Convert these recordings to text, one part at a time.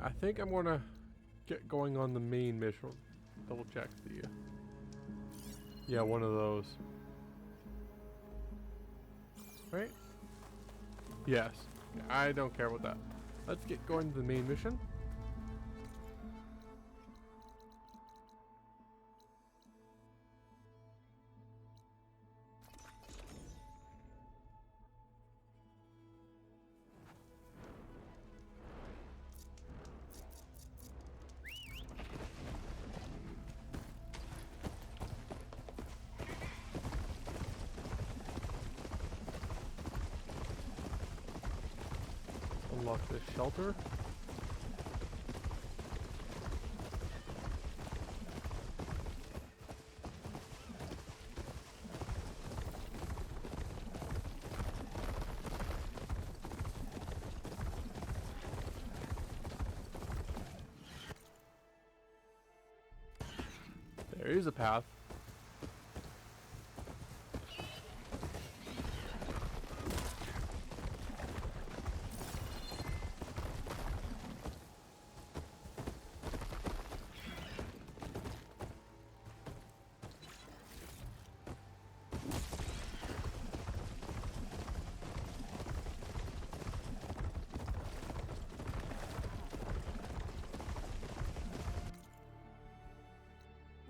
I think I'm gonna get going on the main mission. Double check the... yeah, one of those. Right? Yes. I don't care about that. Let's get going to the main mission. Unlock this shelter. There is a path.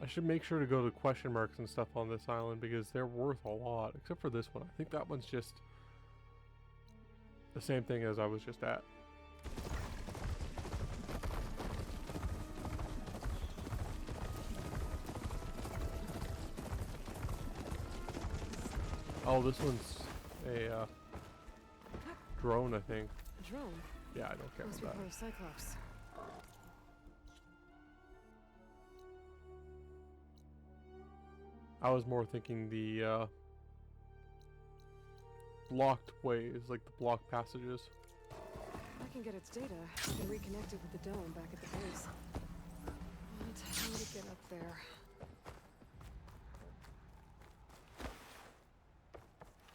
I should make sure to go to question marks and stuff on this island because they're worth a lot, except for this one. I think that one's just the same thing as I was just at. Oh, this one's a drone, I think. A drone? Yeah, I don't care Must be about part that. of Cyclops. I was more thinking the blocked ways, like the blocked passages. I can get its data. I can reconnect it with the dome back at the base. But how to get up there?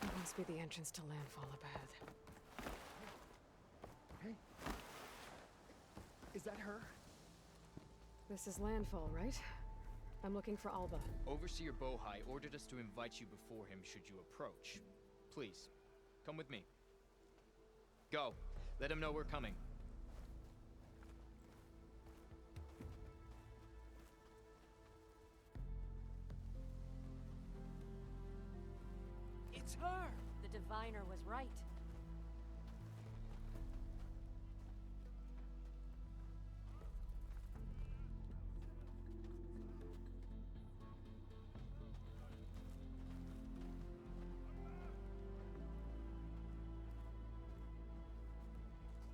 It must be the entrance to landfall up ahead. Hey. Is that her? This is landfall, right? I'm looking for Alba. Overseer Bohai ordered us to invite you before him should you approach. Please, come with me. Go. Let him know we're coming. It's her! The diviner was right.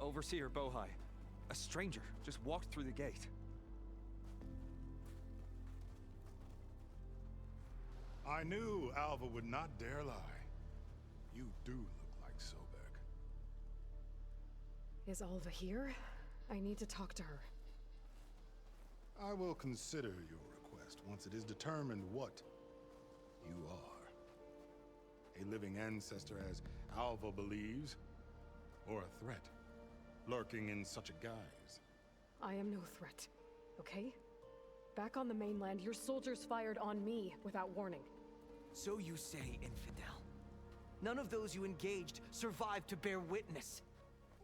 Overseer Bohai. A stranger just walked through the gate. I knew Alva would not dare lie. You do look like Sobek. Is Alva here? I need to talk to her. I will consider your request once it is determined what you are. A living ancestor, as Alva believes, or a threat, lurking in such a guise. I am no threat, okay? Back on the mainland, your soldiers fired on me without warning. So you say, infidel. None of those you engaged survived to bear witness.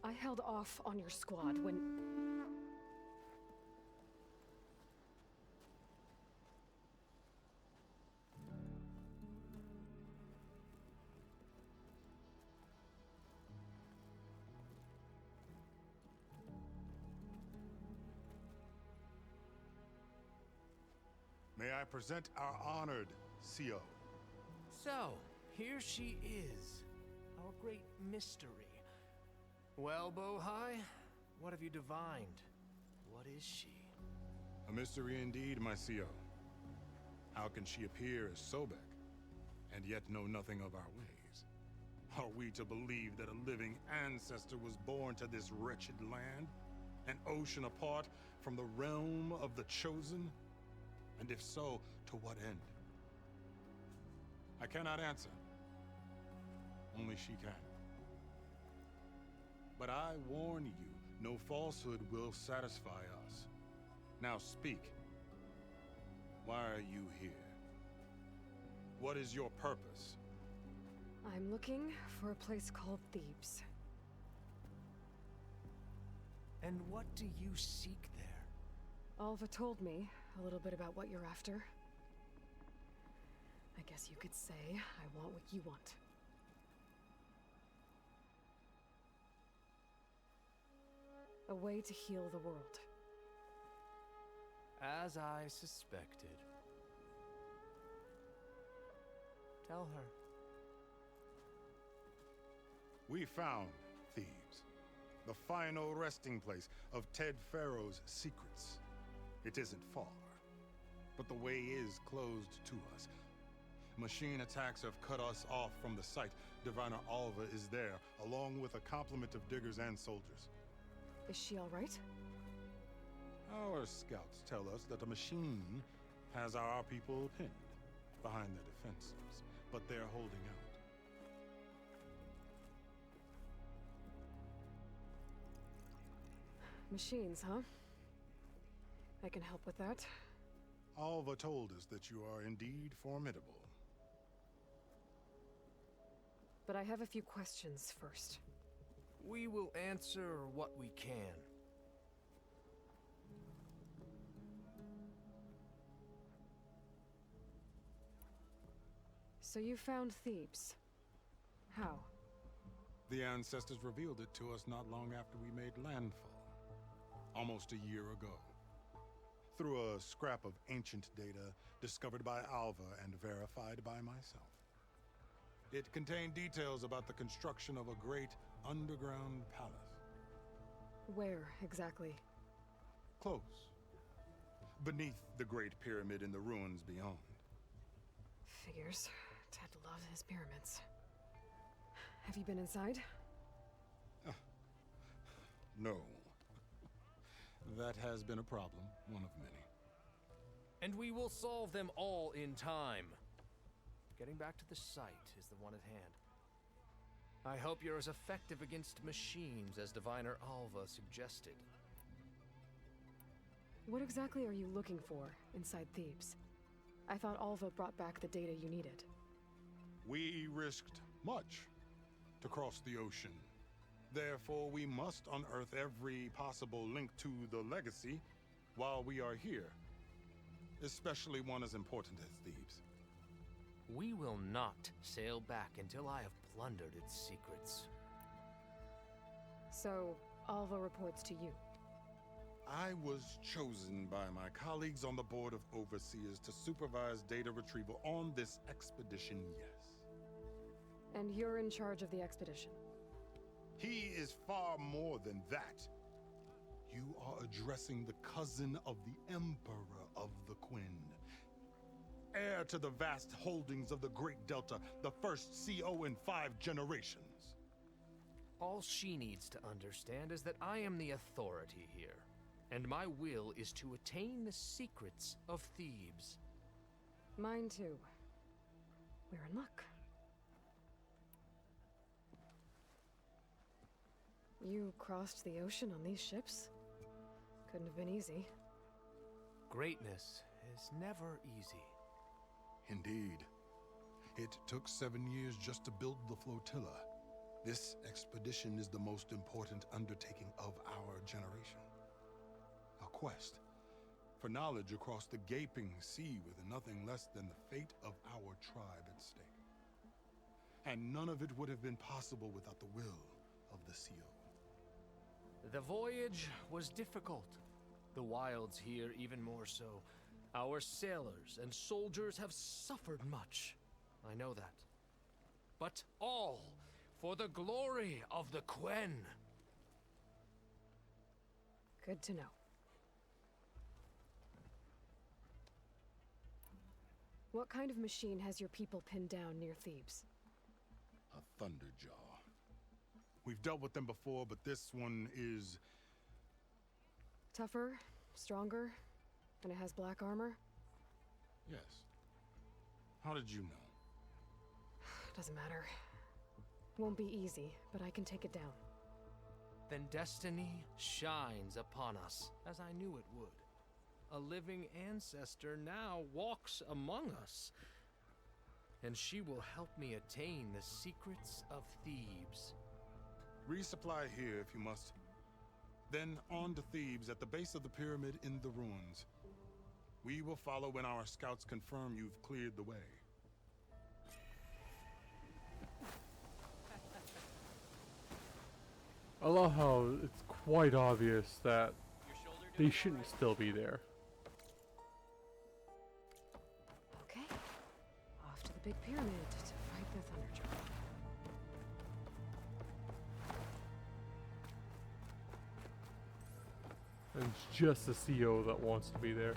I held off on your squad when... May I present our honored CO. So, here she is, our great mystery. Well, Bohai, what have you divined? What is she? A mystery indeed, my CO. How can she appear as Sobek, and yet know nothing of our ways? Are we to believe that a living ancestor was born to this wretched land? An ocean apart from the realm of the Chosen? And if so, to what end? I cannot answer. Only she can. But I warn you No falsehood will satisfy us. Now speak. Why are you here? What is your purpose? I'm looking for a place called Thebes. And what do you seek there? Alva told me a little bit about what you're after. I guess you could say I want what you want. A way to heal the world. As I suspected. Tell her. We found Thebes, the final resting place of Ted Faro's secrets. It isn't far, but the way is closed to us. Machine attacks have cut us off from the site. Diviner Alva is there, along with a complement of diggers and soldiers. Is she all right? Our scouts tell us that a machine has our people pinned behind their defenses, but they're holding out. Machines, huh? I can help with that. Alva told us that you are indeed formidable. But I have a few questions first. We will answer what we can. So you found Thebes. How? The ancestors revealed it to us not long after we made landfall. Almost a year ago. Through a scrap of ancient data discovered by Alva and verified by myself. It contained details about the construction of a great underground palace. Where, exactly? Close. Beneath the Great Pyramid in the ruins beyond. Figures. Ted loved his pyramids. Have you been inside? No. That has been a problem, one of many. And we will solve them all in time. Getting back to the site is the one at hand. I hope you're as effective against machines as Diviner Alva suggested. What exactly are you looking for inside Thebes? I thought Alva brought back the data you needed. We risked much to cross the ocean. Therefore, we must unearth every possible link to the legacy while we are here. Especially one as important as Thebes. We will not sail back until I have plundered its secrets. So, Alva reports to you. I was chosen by my colleagues on the Board of Overseers to supervise data retrieval on this expedition, yes. And you're in charge of the expedition. He is far more than that. You are addressing the cousin of the Emperor of the Quinn. Heir to the vast holdings of the Great Delta, the first CO in 5 generations. All she needs to understand is that I am the authority here, and my will is to attain the secrets of Thebes. Mine too. We're in luck. You crossed the ocean on these ships? Couldn't have been easy. Greatness is never easy. Indeed. It took 7 years just to build the flotilla. This expedition is the most important undertaking of our generation. A quest for knowledge across the gaping sea with nothing less than the fate of our tribe at stake. And none of it would have been possible without the will of the CO. The voyage was difficult. The wilds here even more so. Our sailors and soldiers have suffered much. I know that. But all for the glory of the Quen. Good to know. What kind of machine has your people pinned down near Thebes? A Thunderjaw. We've dealt with them before, but this one is... Tougher, stronger, and it has black armor? Yes. How did you know? Doesn't matter. Won't be easy, but I can take it down. then destiny shines upon us, as I knew it would. A living ancestor now walks among us, and she will help me attain the secrets of Thebes. Resupply here if you must. Then on to Thebes at the base of the pyramid in the ruins. We will follow when our scouts confirm you've cleared the way. I love how it's quite obvious that they shouldn't still be there. Okay. Off to the big pyramid to fight the Thunderjaw. And it's just the CO that wants to be there.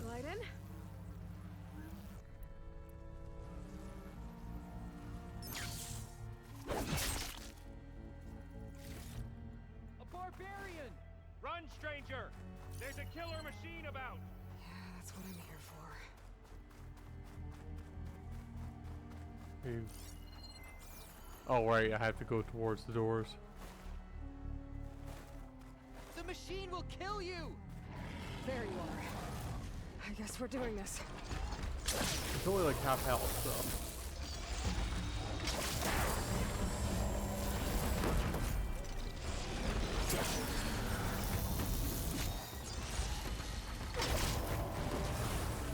Glide in. A barbarian! Run, stranger! There's a killer machine about! Yeah, that's what I'm here for. Hey. Oh right, I have to go towards the doors. The machine will kill you! There you are. I guess we're doing this. It's only like half health, so.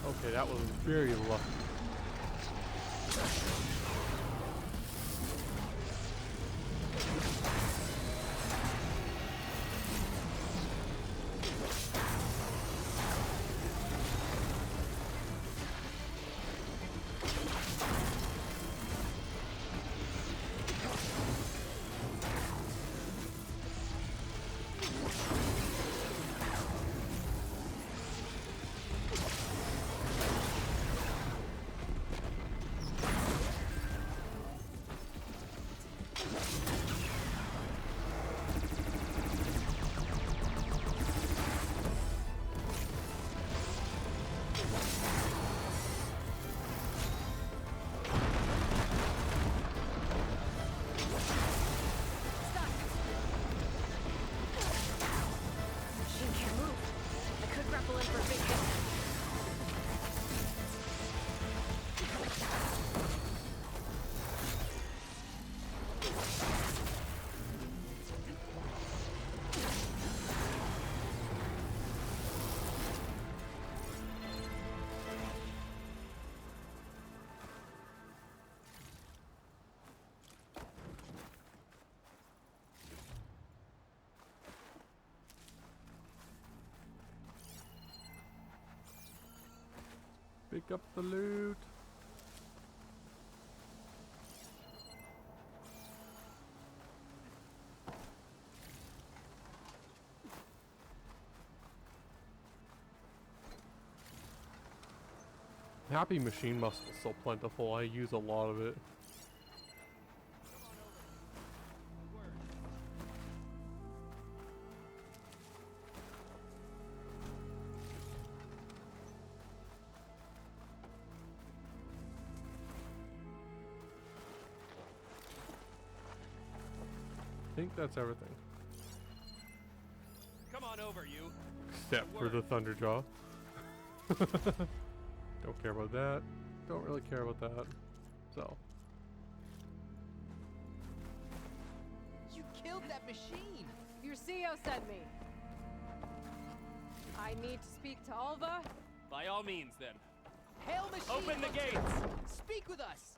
Okay, that was very lucky. Pick up the loot. Happy machine muscle is so plentiful. I use a lot of it. I think that's everything. Come on over, you. Except for the Thunderjaw. Don't care about that. Don't really care about that. So. You killed that machine! Your CO sent me. I need to speak to Alva. By all means, then. Hail machine! Open the gates! Speak with us!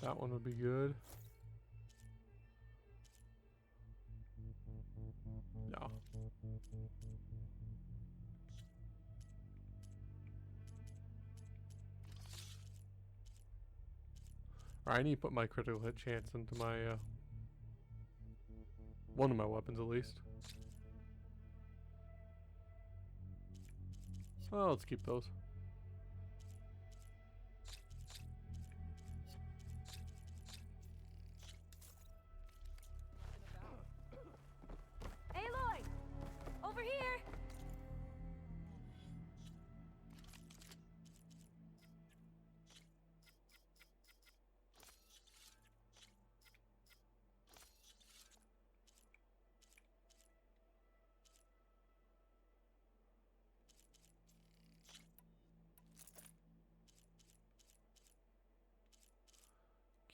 That one would be good. No. Alright, I need to put my critical hit chance into my one of my weapons at least. Well, let's keep those. Aloy! Over here!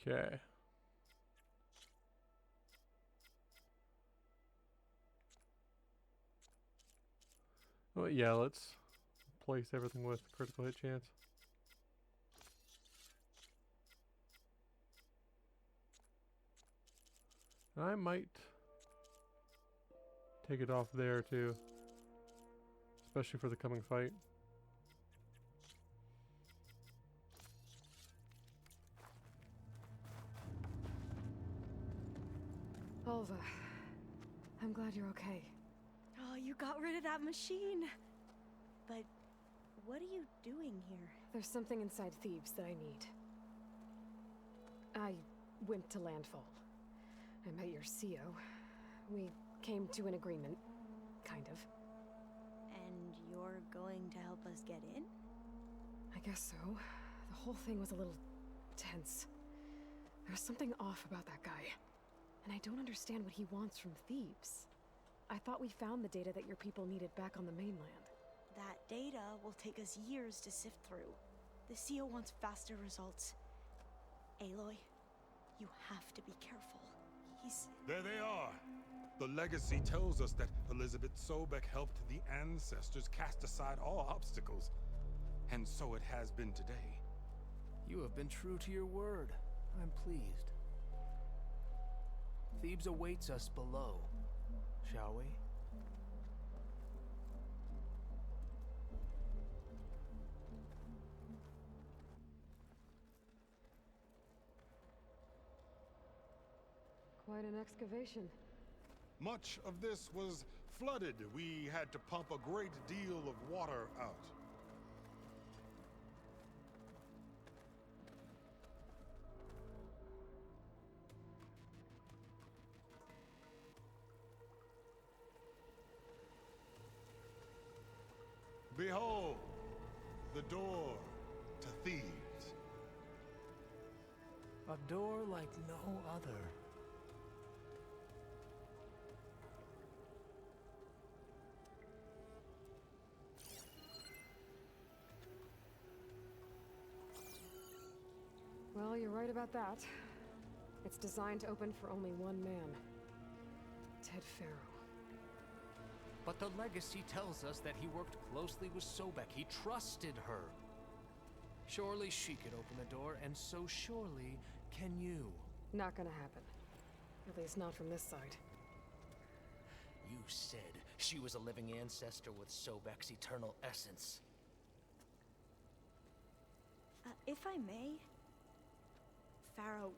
Okay. Well, yeah, let's place everything with critical hit chance. I might take it off there too, especially for the coming fight. Alva, I'm glad you're okay. Oh, you got rid of that machine. But what are you doing here? There's something inside Thebes that I need. I went to landfall. I met your CO. We came to an agreement, kind of. And you're going to help us get in? I guess so. The whole thing was a little tense. There was something off about that guy. And I don't understand what he wants from Thebes. I thought we found the data that your people needed back on the mainland. That data will take us years to sift through. The CO wants faster results. Aloy, you have to be careful. He's... There they are. The legacy tells us that Elizabeth Sobek helped the ancestors cast aside all obstacles. And so it has been today. You have been true to your word. I'm pleased. Thebes awaits us below, shall we? Quite an excavation. Much of this was flooded. We had to pump a great deal of water out. Behold, the door to Thebes. A door like no other. Well, you're right about that. It's designed to open for only one man. Ted Faro. But the legacy tells us that he worked closely with Sobek. He trusted her. Surely she could open the door, and so surely can you. Not gonna happen. At least not from this side. You said she was a living ancestor with Sobek's eternal essence. If I may, Pharaoh,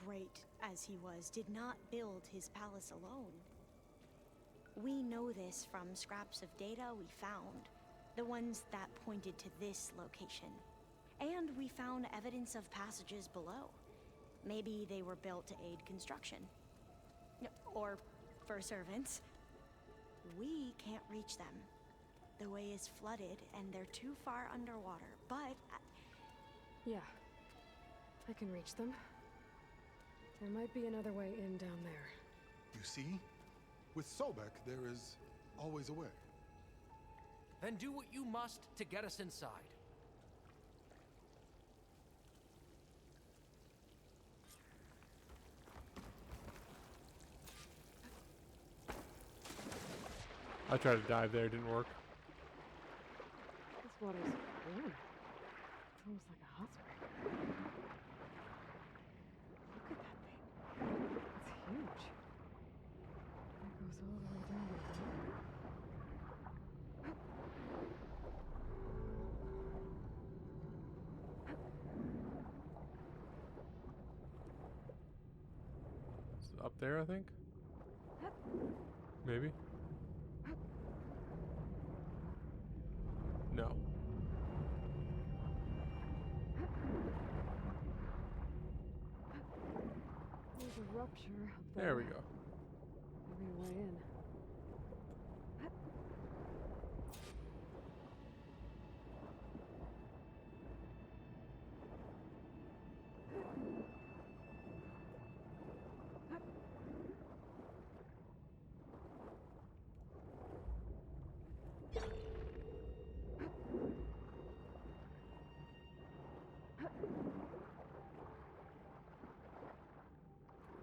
great as he was, did not build his palace alone. We know this from scraps of data we found, the ones that pointed to this location. And we found evidence of passages below. Maybe they were built to aid construction. Or for servants. We can't reach them. The way is flooded and they're too far underwater, but... Yeah. I can reach them. There might be another way in down there. You see? With Sobek, there is always a way. Then do what you must to get us inside. I tried to dive there, it didn't work. This water's warm. It's almost like a hot spring. Look at that thing. It's huge. It goes all the way down to the bottom. It's up there, I think? Maybe? No. structure up There we go. Maybe a way in.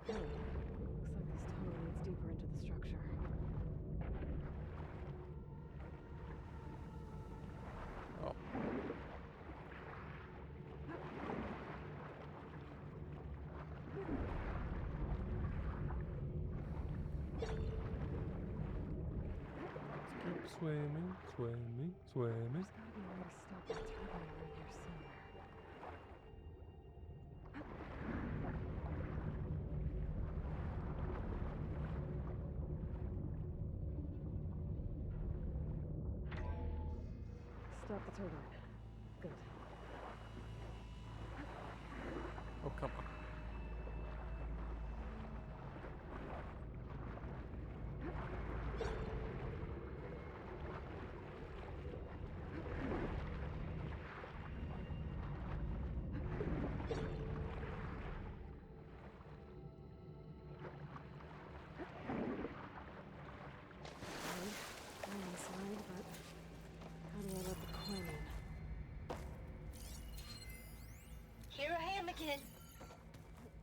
Looks like this tunnel leads deeper into the structure. Oh. Let's keep swimming, swimming, swimming. There's gotta be a way to stop the turbine around here somewhere. Stop the turbine. Good. Oh, come on. I'm inside, but how do I let the coin in? Here I am again.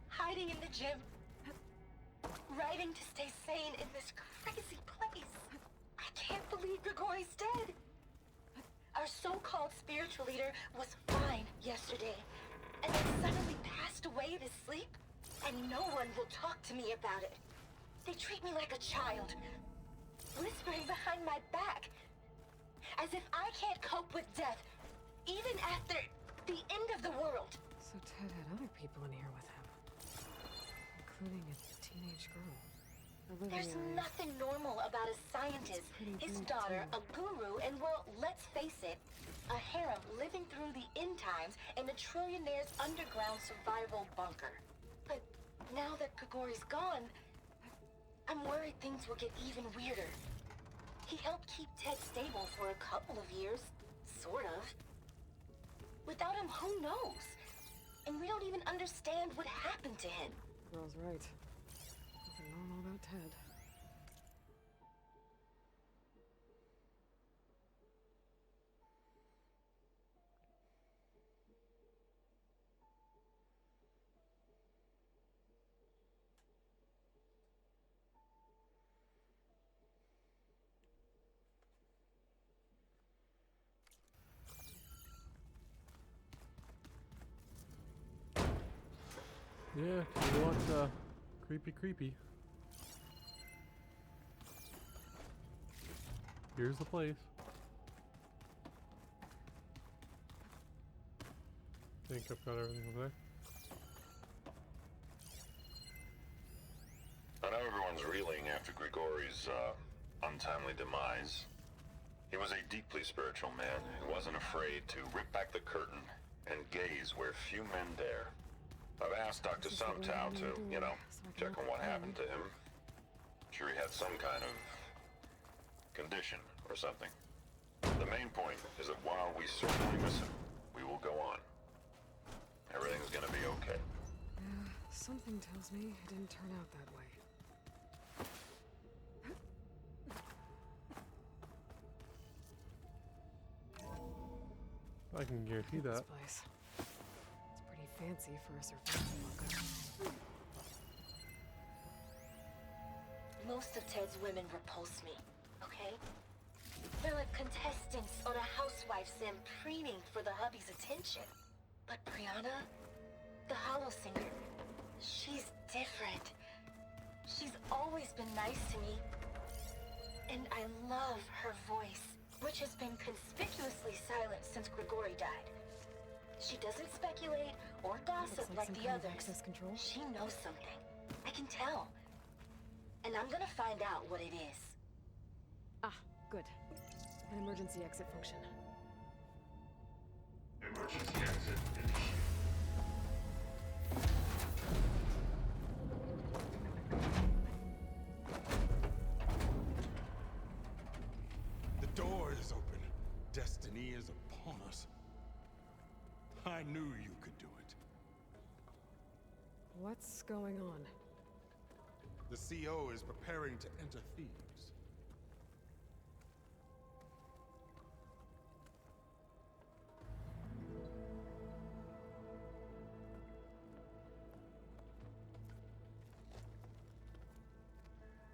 Hiding in the gym. Writing to stay sane in this crazy place. I can't believe Grigori's dead. Our so-called spiritual leader was fine yesterday, and then suddenly passed away in his sleep, and no one will talk to me about it. They treat me like a child, whispering behind my back, as if I can't cope with death, even after the end of the world. So Ted had other people in here with him, including a teenage girl. There's nothing normal about a scientist, his daughter, a guru, and well, let's face it, a harem living through the end times in a trillionaire's underground survival bunker. But now that Grigori's gone, I'm worried things will get even weirder. He helped keep Ted stable for a couple of years, sort of. Without him, who knows? And we don't even understand what happened to him. Girl's right. Nothing normal about Ted. Yeah, you want creepy. Here's the place. Think I've got everything over there. I know everyone's reeling after Grigori's untimely demise. He was a deeply spiritual man who wasn't afraid to rip back the curtain and gaze where few men dare. I've asked Dr. Sumtow to, check on what happened to him. Sure he had some kind of condition or something. The main point is that while we certainly miss him, we will go on. Everything's gonna be okay. Yeah, something tells me it didn't turn out that way. I can guarantee that. This place. It's pretty fancy for a survival bunker. Most of Ted's women repulse me, okay? They're like contestants on a housewife sim preening for the hubby's attention. But Brianna, the hollow singer, she's different. She's always been nice to me. And I love her voice, which has been conspicuously silent since Grigori died. She doesn't speculate or gossip like the others. Access control? She knows something. I can tell. And I'm gonna find out what it is. Ah, good. An emergency exit function. Emergency exit initiated. door is open. Destiny is upon us. I knew you could do it. What's going on? The CO is preparing to enter Thebes.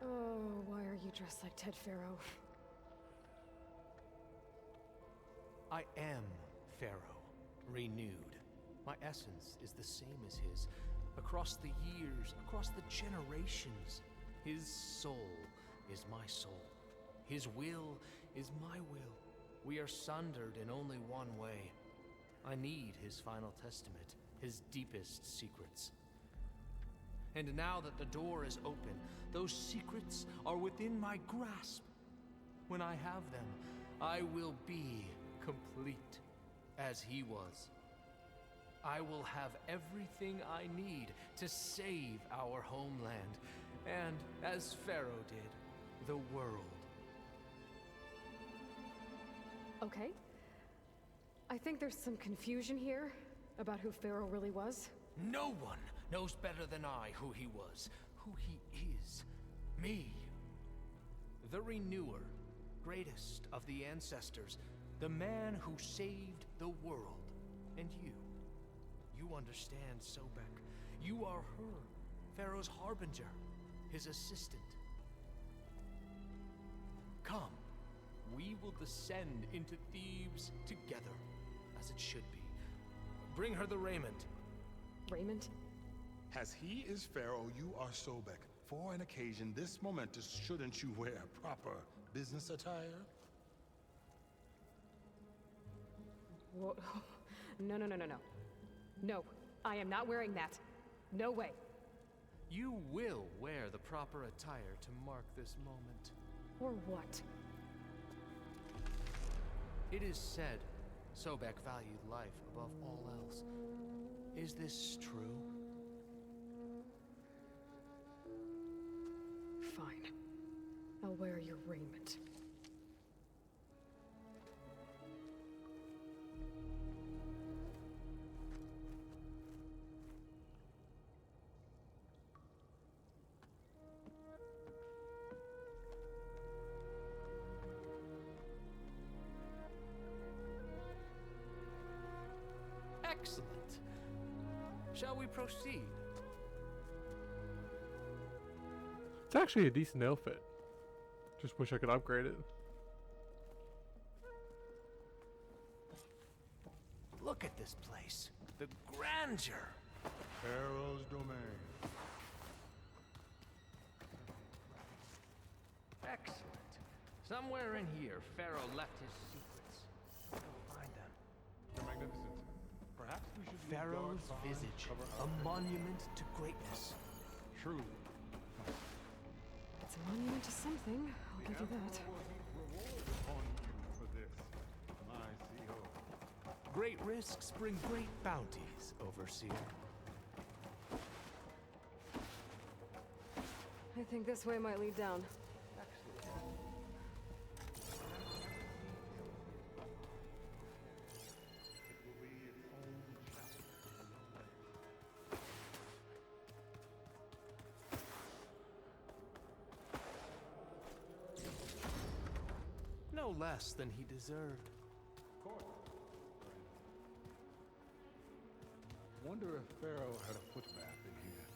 Oh, why are you dressed like Ted Faro? I am Pharaoh, renewed. My essence is the same as his. Across the years, across the generations, his soul is my soul. His will is my will. We are sundered in only one way. I need his final testament, his deepest secrets. And now that the door is open, those secrets are within my grasp. When I have them, I will be complete, as he was. I will have everything I need to save our homeland, and, as Pharaoh did, the world. Okay. I think there's some confusion here about who Pharaoh really was. No one knows better than I who he was, who he is. Me. The Renewer, greatest of the ancestors, the man who saved the world. And you. You understand, Sobek. You are her, Pharaoh's harbinger, his assistant. Come, we will descend into Thebes together, as it should be. Bring her the raiment. Raiment? As he is Pharaoh, you are Sobek. For an occasion this momentous, shouldn't you wear proper business attire? Whoa. No. No, I am not wearing that. No way. You will wear the proper attire to mark this moment. Or what? It is said Sobek valued life above all else. Is this true? Fine. I'll wear your raiment. Excellent. Shall we proceed? It's actually a decent outfit. Just wish I could upgrade it. Look at this place. The grandeur. Pharaoh's domain. Excellent. Somewhere in here, Pharaoh left his secrets. I'll find them. Your Magnificence, perhaps we should leave Pharaoh's guards behind, visage, cover a our monument to greatness. True. It's a monument to something, I'll give you that. On you for this, my CO. Great risks bring great bounties, Overseer. I think this way might lead down. No less than he deserved. Wonder if Pharaoh had a footbath in here.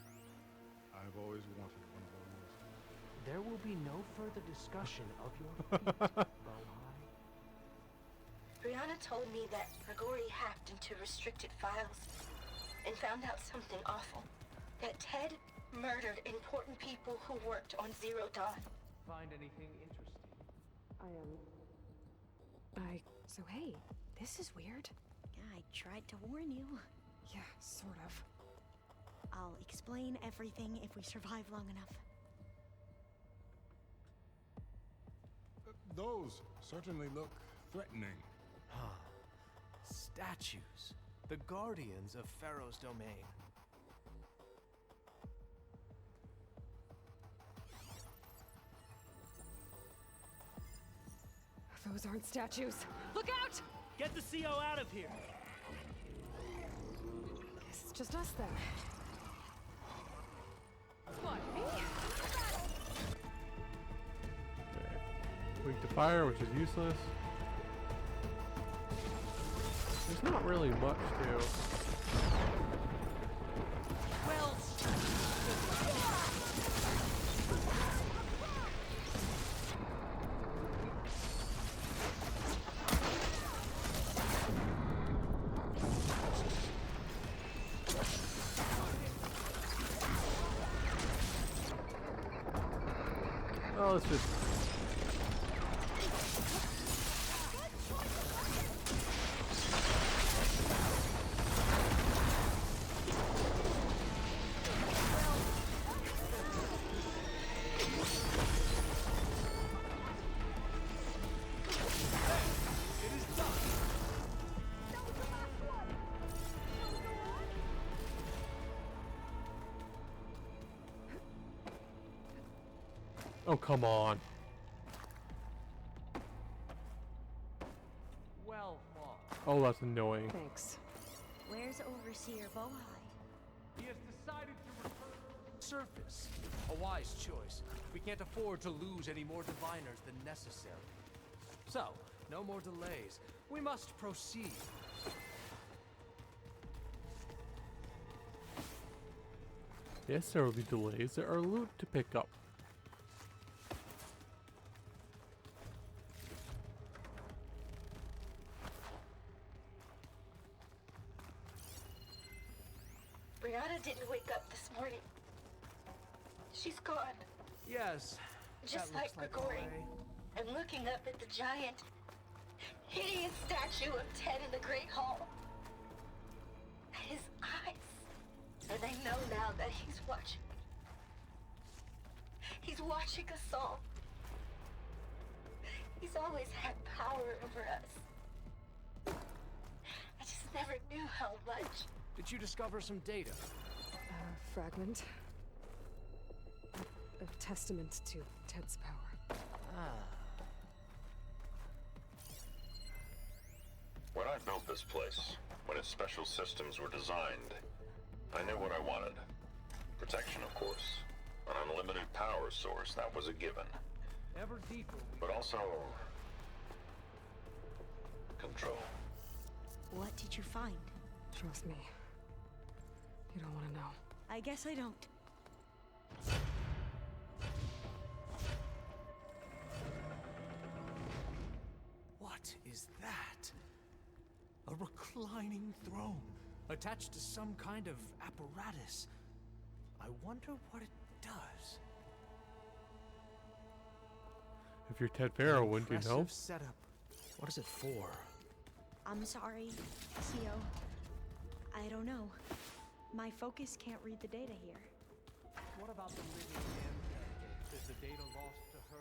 I've always wanted one of those. There will be no further discussion of your feat, Bohai. Brianna told me that Grigori hacked into restricted files and found out something awful. That Ted murdered important people who worked on Zero Dawn. Find anything interesting? So hey, this is weird. Yeah, I tried to warn you. Yeah, sort of. I'll explain everything if we survive long enough. Those certainly look threatening. Statues. The guardians of Pharaoh's domain. Those aren't statues. Look out! Get the CO out of here. Guess it's just us then. What, me? Okay. Weak to fire, which is useless. There's not really much to. Well, Oh, let's just. Oh, come on. Well fought. Oh, that's annoying. Thanks. Where's Overseer Bohai? He has decided to return. Surface. A wise choice. We can't afford to lose any more diviners than necessary. So, no more delays. We must proceed. Yes, there will be delays. There are loot to pick up. Brianna didn't wake up this morning. She's gone. Yes. Just that like looks Grigori. a way. I'm looking up at the giant, hideous statue of Ted in the Great Hall. His eyes. And I know now that he's watching. He's watching us all. He's always had power over us. I just never knew how much. Did you discover some data? Fragment. A testament to Ted's power. When I built this place, when its special systems were designed, I knew what I wanted. Protection, of course. An unlimited power source, that was a given. Ever deeper. But also... control. What did you find? Trust me. You don't want to know. I guess I don't. What is that? A reclining throne, attached to some kind of apparatus. I wonder what it does. If you're Ted Faro, wouldn't you know? Impressive setup. What is it for? I'm sorry, CO. I don't know. My focus can't read the data here. What about the living man? Is the data lost to her?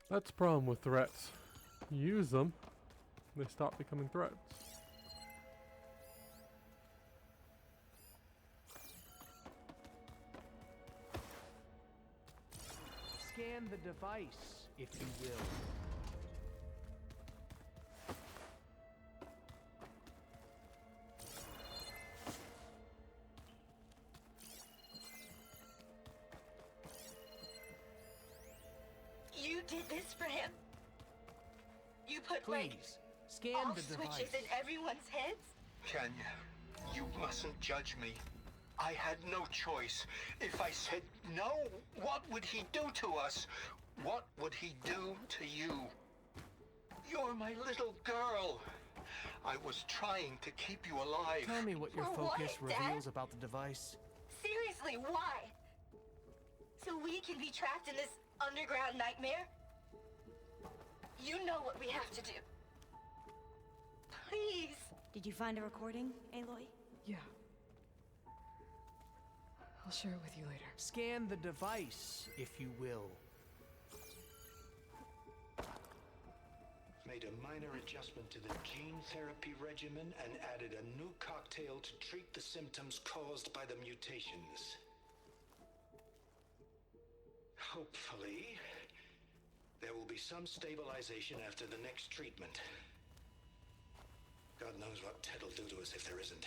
That's the problem with threats. You use them, they stop becoming threats. Scan the device, if you will. You did this for him. put, like, Please, scan off the device. switches in everyone's heads? Kenya, you mustn't judge me. I had no choice. If I said no, what would he do to us? What would he do to you? You're my little girl. I was trying to keep you alive. Tell me what your For focus what, Dad? reveals about the device. Seriously, why? So we can be trapped in this underground nightmare? You know what we have to do. Please. Did you find a recording, Aloy? Yeah. I'll share it with you later. Scan the device, if you will. Made a minor adjustment to the gene therapy regimen and added a new cocktail to treat the symptoms caused by the mutations. Hopefully, there will be some stabilization after the next treatment. God knows what Ted will do to us if there isn't.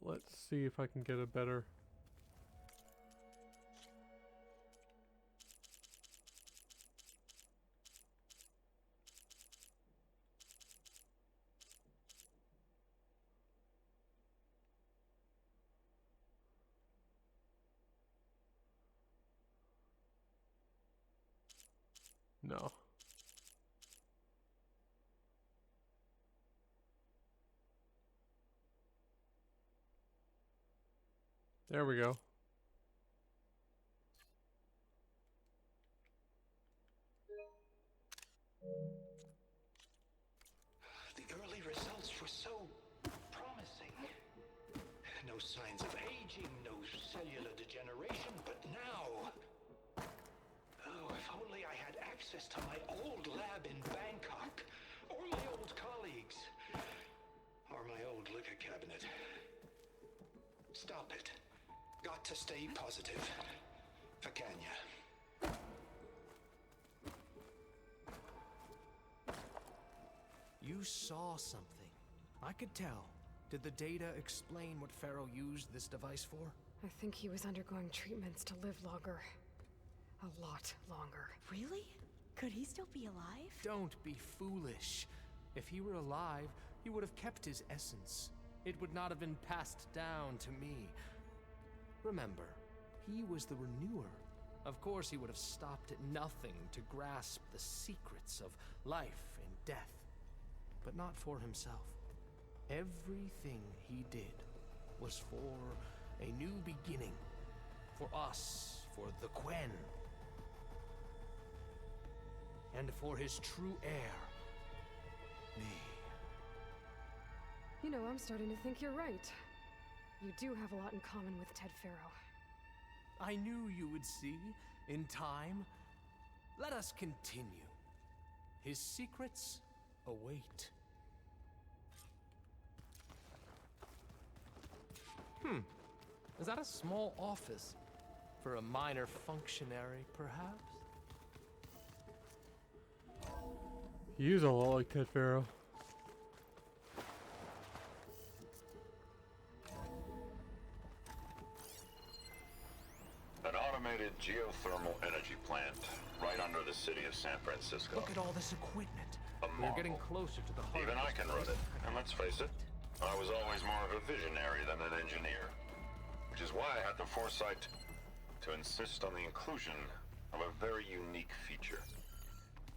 Let's see if I can get a better. No. There we go. The early results were so promising. No signs of aging, no cellular degeneration, but now... Oh, if only I had access to my old lab in Bangkok, or my old colleagues, or my old liquor cabinet. Stop it. Got to stay positive. For Kenya. You saw something. I could tell. Did the data explain what Faro used this device for? I think he was undergoing treatments to live longer. A lot longer. Really? Could he still be alive? Don't be foolish. If he were alive, he would have kept his essence. It would not have been passed down to me. Remember, he was the renewer. Of course, he would have stopped at nothing to grasp the secrets of life and death. But not for himself. Everything he did was for a new beginning. For us, for the Quen. And for his true heir, me. You know, I'm starting to think you're right. You do have a lot in common with Ted Faro. I knew you would see, in time. Let us continue. His secrets await. Is that a small office? For a minor functionary, perhaps? He is a lot like Ted Faro. An automated geothermal energy plant right under the city of San Francisco. Look at all this equipment. A We're marvel. getting closer to the heart. Even of I this can run place. it. And let's face it, I was always more of a visionary than an engineer. Which is why I had the foresight to insist on the inclusion of a very unique feature.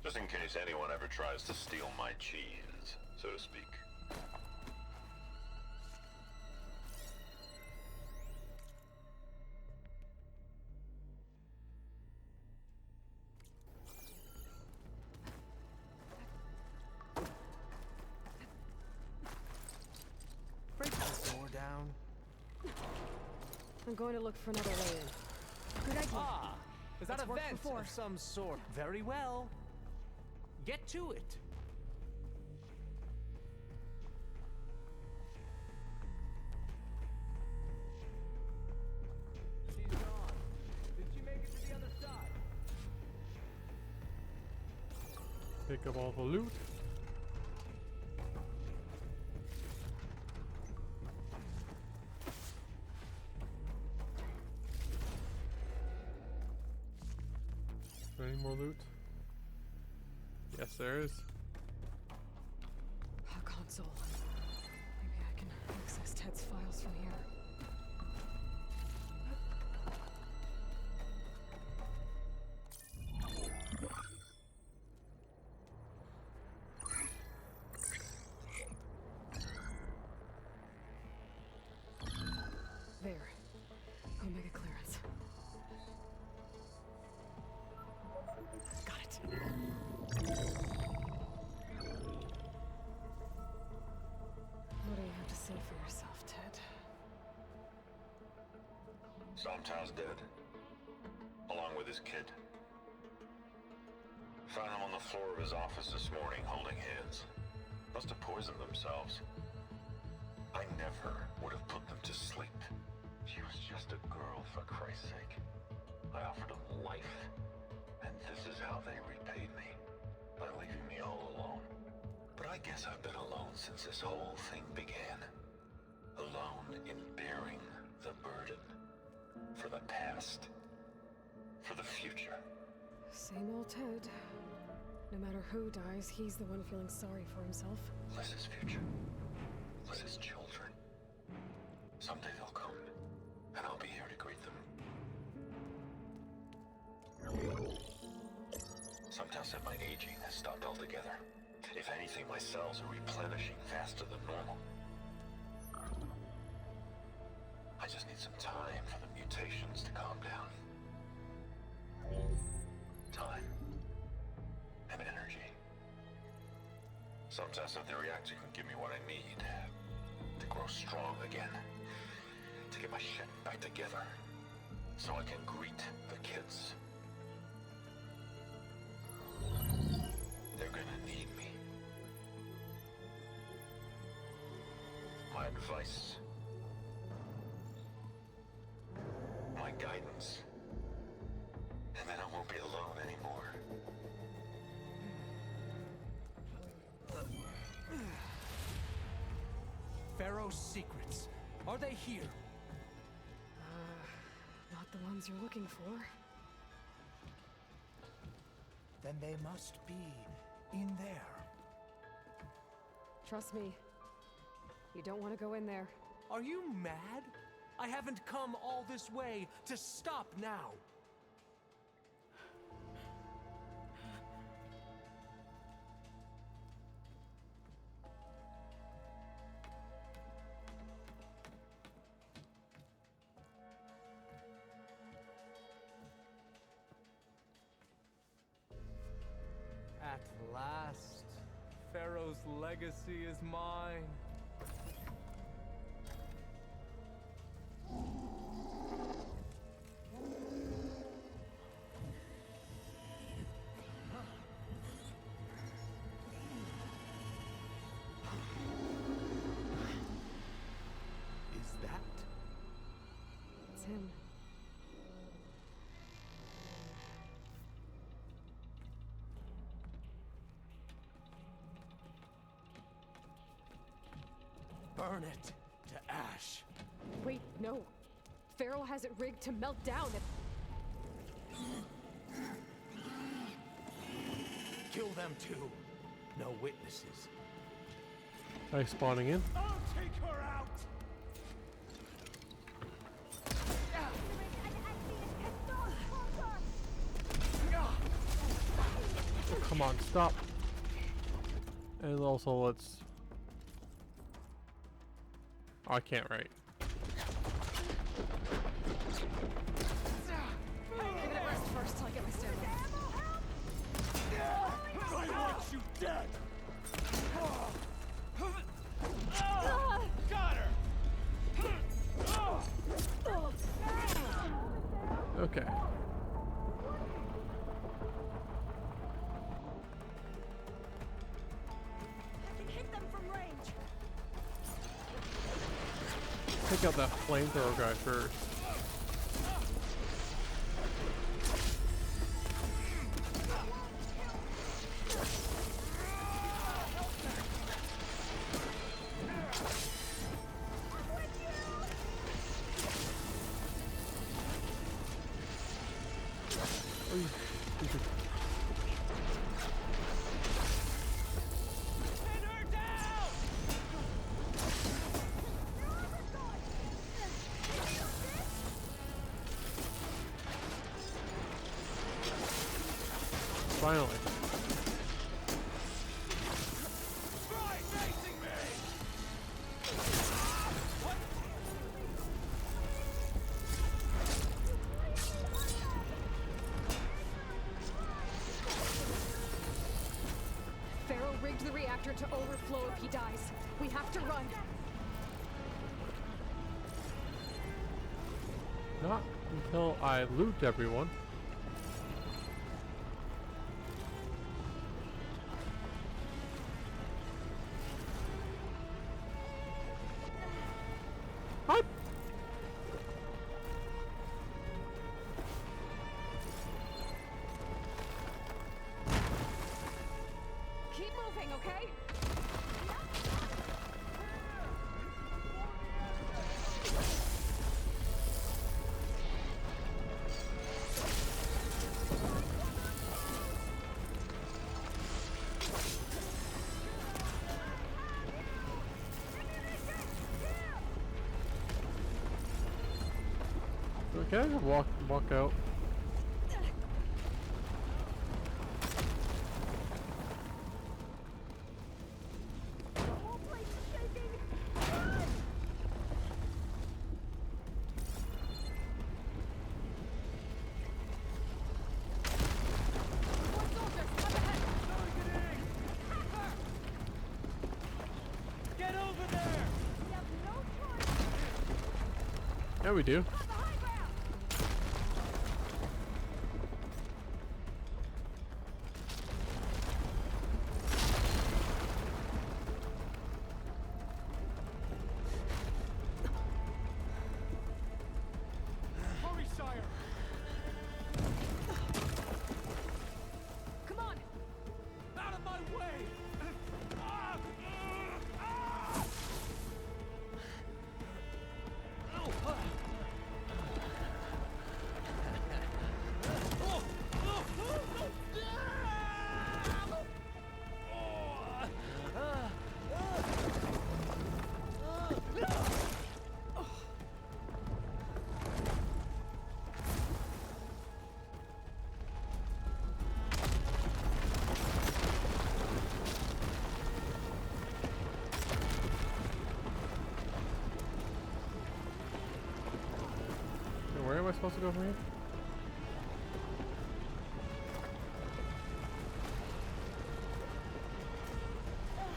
Just in case anyone ever tries to steal my cheese, so to speak. Break the door down. I'm going to look for another way in. Good idea. Ah! Is that It's a worked vent before. of some sort? Very well. Get to it. Pick up all the loot. Any more loot? Yes, there is. A console. Maybe I can access Ted's files from here. There. Omega clearance. Got it. What do you have to say for yourself, Ted? Sometimes dead. Along with his kid. Found him on the floor of his office this morning, holding hands. Must have poisoned themselves. I never would have put them to sleep. She was just a girl, for Christ's sake. I offered them life, and this is how they repaid me, by leaving me all alone. But I guess I've been alone since this whole thing began. Alone in bearing the burden. For the past. For the future. Same old Ted. No matter who dies, he's the one feeling sorry for himself. Liz's future. Liz's children. Someday they'll come, and I'll be here to greet them. Sometimes said my aging has stopped altogether. If anything, my cells are replenishing faster than normal. I just need some time for the mutations to calm down. Time. And energy. Sometimes if the reactor can give me what I need to grow strong again. To get my shit back together. So I can greet the kids. They're gonna need me. My advice. My guidance. And then I won't be alone anymore. Faro's secrets. Are they here? Not the ones you're looking for. Then they must be in there. Trust me. You don't want to go in there. Are you mad? I haven't come all this way to stop now. At last, Pharaoh's legacy is mine. Is that? It's him. Burn it to ash. Wait, no. Pharaoh has it rigged to melt down if... Kill them too. No witnesses. Nice spawning in. I'll take her out! Oh, come on, stop. And also let's... Oh, I can't write. Give it a rest first till I get my stamina. I want you dead! Got her! Okay. I can hit them from range. Take out that flamethrower guy first. Finally. Faro rigged the reactor to overflow if he dies. We have to run. Not until I loot everyone. What? Keep moving, okay? Can I just walk out? Get over there! Yeah, we do. Hurry, sire! Come on! Out of my way! Where am I supposed to go from here?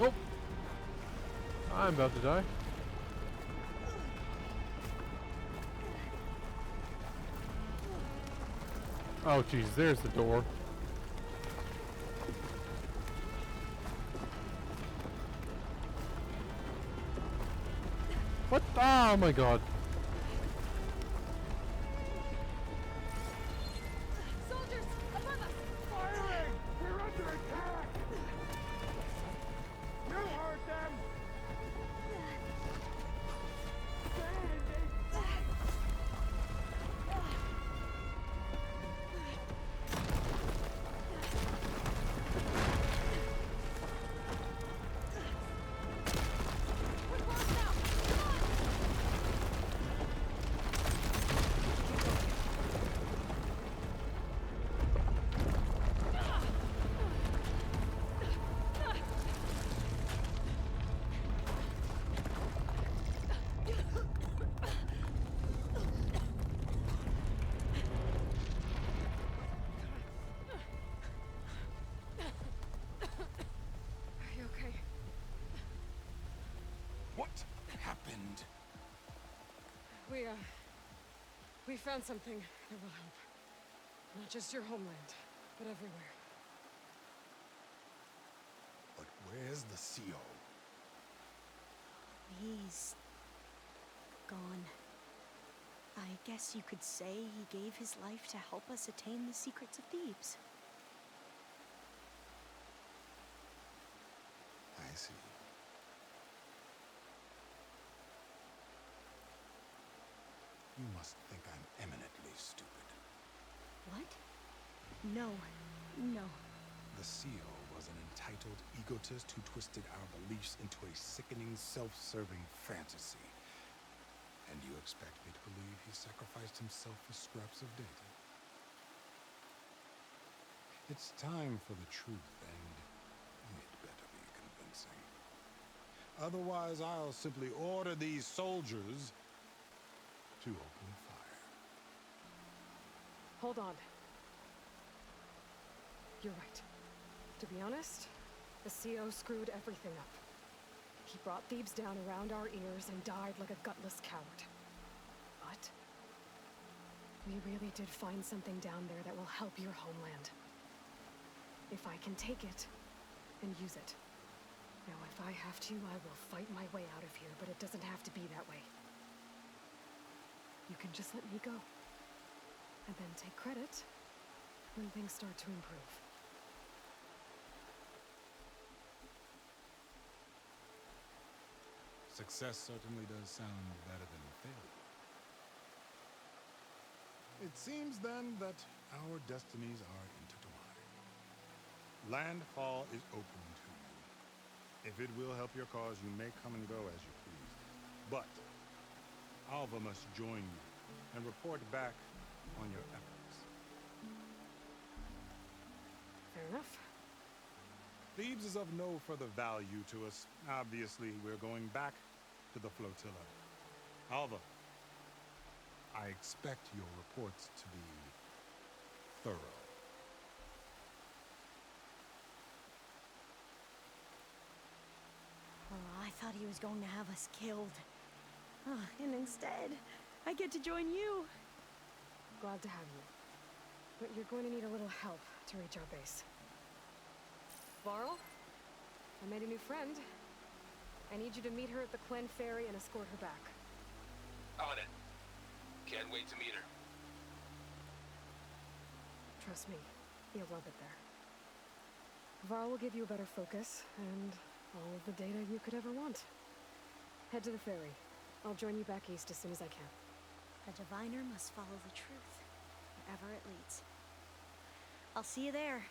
Oh! I'm about to die. Oh jeez, there's the door. What? Oh my god. Soldiers, above us! Firing! We're under attack! You heard them! Are you okay? What happened? We found something that will help. Not just your homeland, but everywhere. But where's the CO? He's gone. I guess you could say he gave his life to help us attain the secrets of Thebes. I see. You must think I'm eminently stupid. What? No. No. The CEO was an entitled egotist who twisted our beliefs into a sickening, self-serving fantasy. And you expect me to believe he sacrificed himself for scraps of data? It's time for the truth, and it better be convincing. Otherwise, I'll simply order these soldiers to open fire. Hold on. You're right. To be honest, the CO screwed everything up. He brought Thebes down around our ears and died like a gutless coward. But we really did find something down there that will help your homeland. If I can take it and use it. Now, if I have to, I will fight my way out of here, but it doesn't have to be that way. You can just let me go. And then take credit when things start to improve. Success certainly does sound better than failure. It seems then that our destinies are intertwined. Landfall is open to you. If it will help your cause, you may come and go as you please. But Alva must join you and report back on your efforts. Fair enough. Thebes is of no further value to us. Obviously, we're going back to the flotilla. Alva, I expect your reports to be thorough. Oh, I thought he was going to have us killed. And instead, I get to join you. Glad to have you. But you're going to need a little help to reach our base. Varl, I made a new friend. I need you to meet her at the Quen Ferry and escort her back. On it. Can't wait to meet her. Trust me, you'll love it there. Varl will give you a better focus, and all of the data you could ever want. Head to the ferry. I'll join you back east as soon as I can. A diviner must follow the truth, wherever it leads. I'll see you there.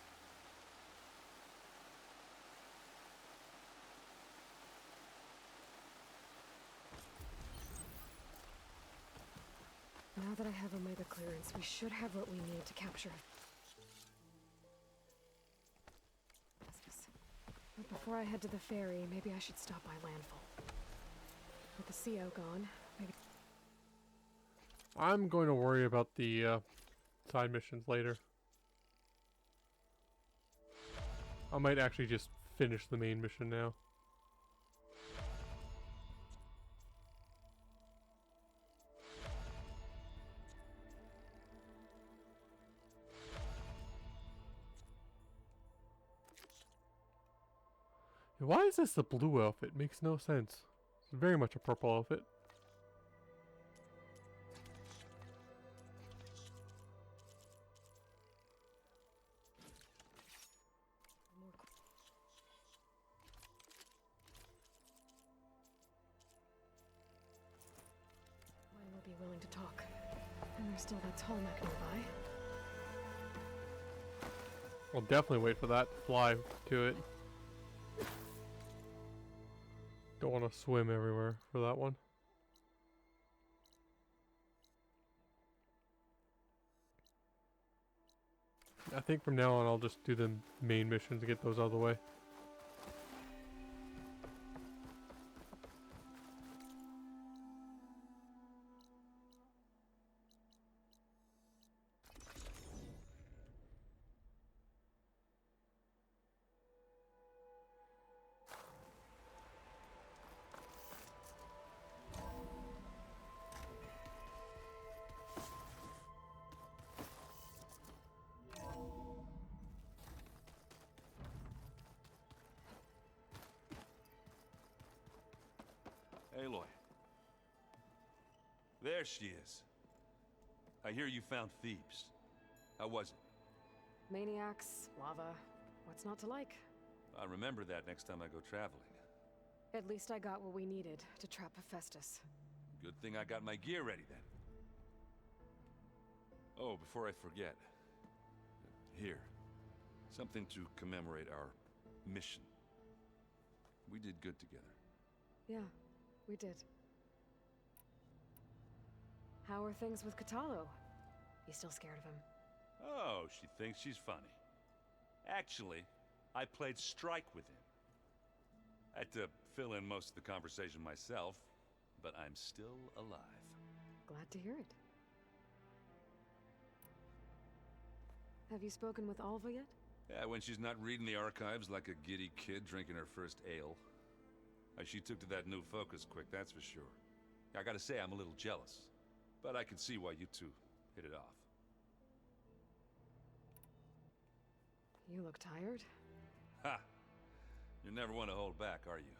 Now that I have Omega clearance, we should have what we need to capture it. But before I head to the ferry, maybe I should stop by Landfall. With the CO gone, maybe... I'm going to worry about the side missions later. I might actually just finish the main mission now. Why is this the blue outfit? Makes no sense. It's very much a purple outfit. When we'll be willing to talk. And there's still that tall neck nearby. I'll definitely wait for that to fly to it. Don't want to swim everywhere for that one. I think from now on I'll just do the main mission to get those out of the way. Aloy. There she is. I hear you found Thebes. How was it? Maniacs, lava, what's not to like? I'll remember that next time I go traveling. At least I got what we needed to trap Hephaestus. Good thing I got my gear ready then. Oh, before I forget. Here. Something to commemorate our mission. We did good together. Yeah, we did. How are things with Katalo? You still scared of him? Oh, she thinks she's funny. Actually, I played strike with him. I had to fill in most of the conversation myself, but I'm still alive. Glad to hear it. Have you spoken with Alva yet? Yeah, when she's not reading the archives like a giddy kid drinking her first ale. She took to that new focus quick, that's for sure. I gotta say, I'm a little jealous. But I can see why you two hit it off. You look tired. Ha! You never want to hold back, are you?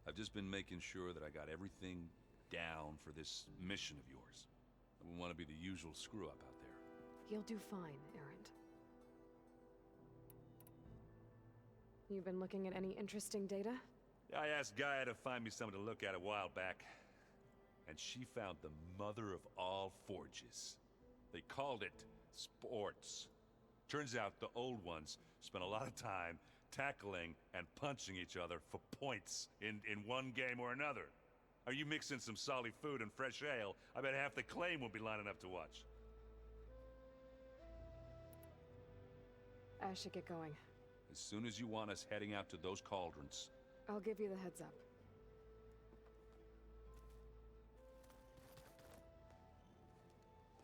I've just been making sure that I got everything down for this mission of yours. I wouldn't want to be the usual screw-up out there. You'll do fine, Errant. You've been looking at any interesting data? I asked Gaia to find me something to look at a while back, and she found the mother of all forges. They called it sports. Turns out the old ones spent a lot of time tackling and punching each other for points in one game or another. Are you mixing some solid food and fresh ale? I bet half the claim will be lining up to watch. I should get going. As soon as you want us heading out to those cauldrons. I'll give you the heads up.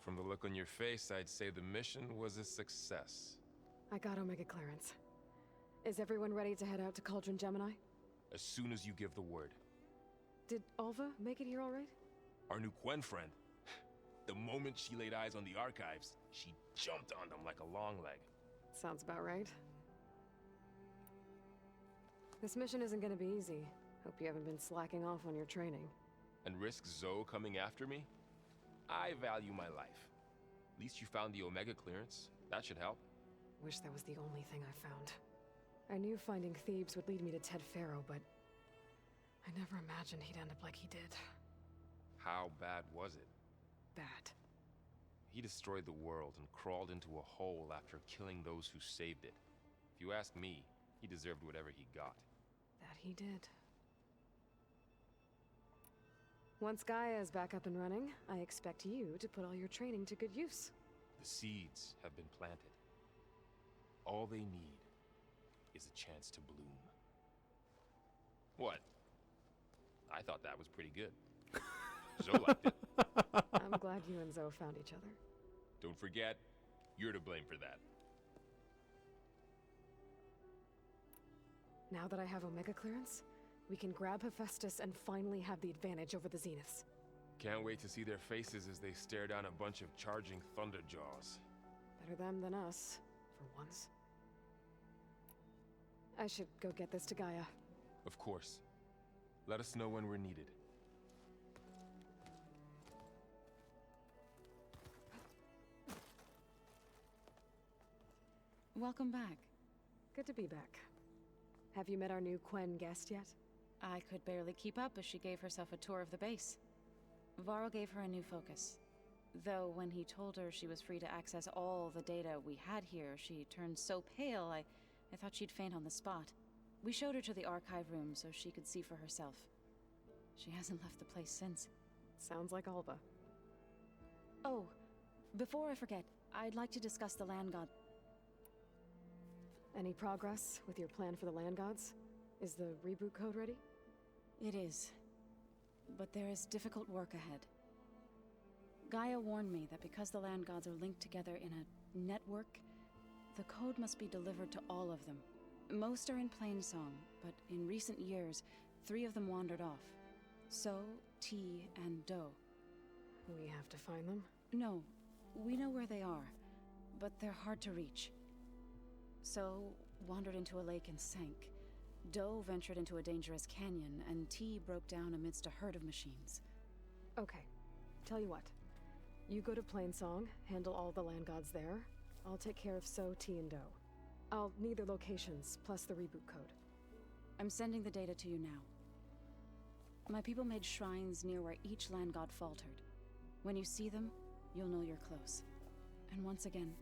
From the look on your face, I'd say the mission was a success. I got Omega clearance. Is everyone ready to head out to Cauldron Gemini? As soon as you give the word. Did Alva make it here all right? Our new Quen friend. The moment she laid eyes on the archives, she jumped on them like a long leg. Sounds about right. This mission isn't gonna be easy. Hope you haven't been slacking off on your training. And risk Zoe coming after me? I value my life. At least you found the Omega clearance. That should help. Wish that was the only thing I found. I knew finding Thebes would lead me to Ted Faro, but I never imagined he'd end up like he did. How bad was it? Bad. He destroyed the world and crawled into a hole after killing those who saved it. If you ask me, he deserved whatever he got. That he did. Once Gaia is back up and running, I expect you to put all your training to good use. The seeds have been planted. All they need is a chance to bloom. What? I thought that was pretty good. Zoe liked it. I'm glad you and Zoe found each other. Don't forget, you're to blame for that. Now that I have Omega clearance, we can grab Hephaestus and finally have the advantage over the Zeniths. Can't wait to see their faces as they stare down a bunch of charging Thunderjaws. Better them than us, for once. I should go get this to Gaia. Of course. Let us know when we're needed. Welcome back. Good to be back. Have you met our new Quen guest yet? I could barely keep up as she gave herself a tour of the base. Varl gave her a new focus. Though when he told her she was free to access all the data we had here, she turned so pale I thought she'd faint on the spot. We showed her to the archive room so she could see for herself. She hasn't left the place since. Sounds like Alva. Oh, before I forget, I'd like to discuss the land god. Any progress with your plan for the land gods? Is the reboot code ready? It is. But there is difficult work ahead. Gaia warned me that because the land gods are linked together in a network, the code must be delivered to all of them. Most are in Plainsong, but in recent years, 3 of them wandered off. So, T, and Do. We have to find them? No, we know where they are, but they're hard to reach. So, wandered into a lake and sank. Do ventured into a dangerous canyon, and T broke down amidst a herd of machines. Okay, tell you what. You go to Plainsong, handle all the land gods there. I'll take care of So, T, and Do. I'll need their locations, plus the reboot code. I'm sending the data to you now. My people made shrines near where each land god faltered. When you see them, you'll know you're close. And once again,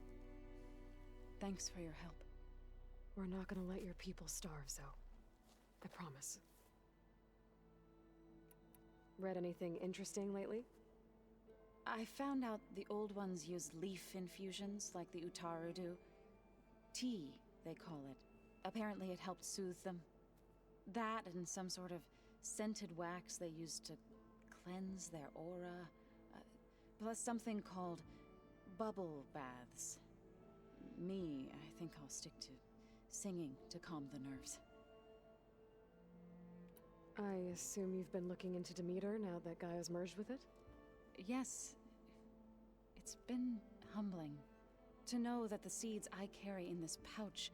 thanks for your help. We're not gonna let your people starve, Zoe. I promise. Read anything interesting lately? I found out the old ones use leaf infusions like the Utaru do. Tea, they call it. Apparently it helped soothe them. That and some sort of scented wax they used to cleanse their aura. Plus something called bubble baths. Me, I think I'll stick to singing to calm the nerves. I assume you've been looking into Demeter now that Gaia's merged with it? Yes. It's been humbling to know that the seeds I carry in this pouch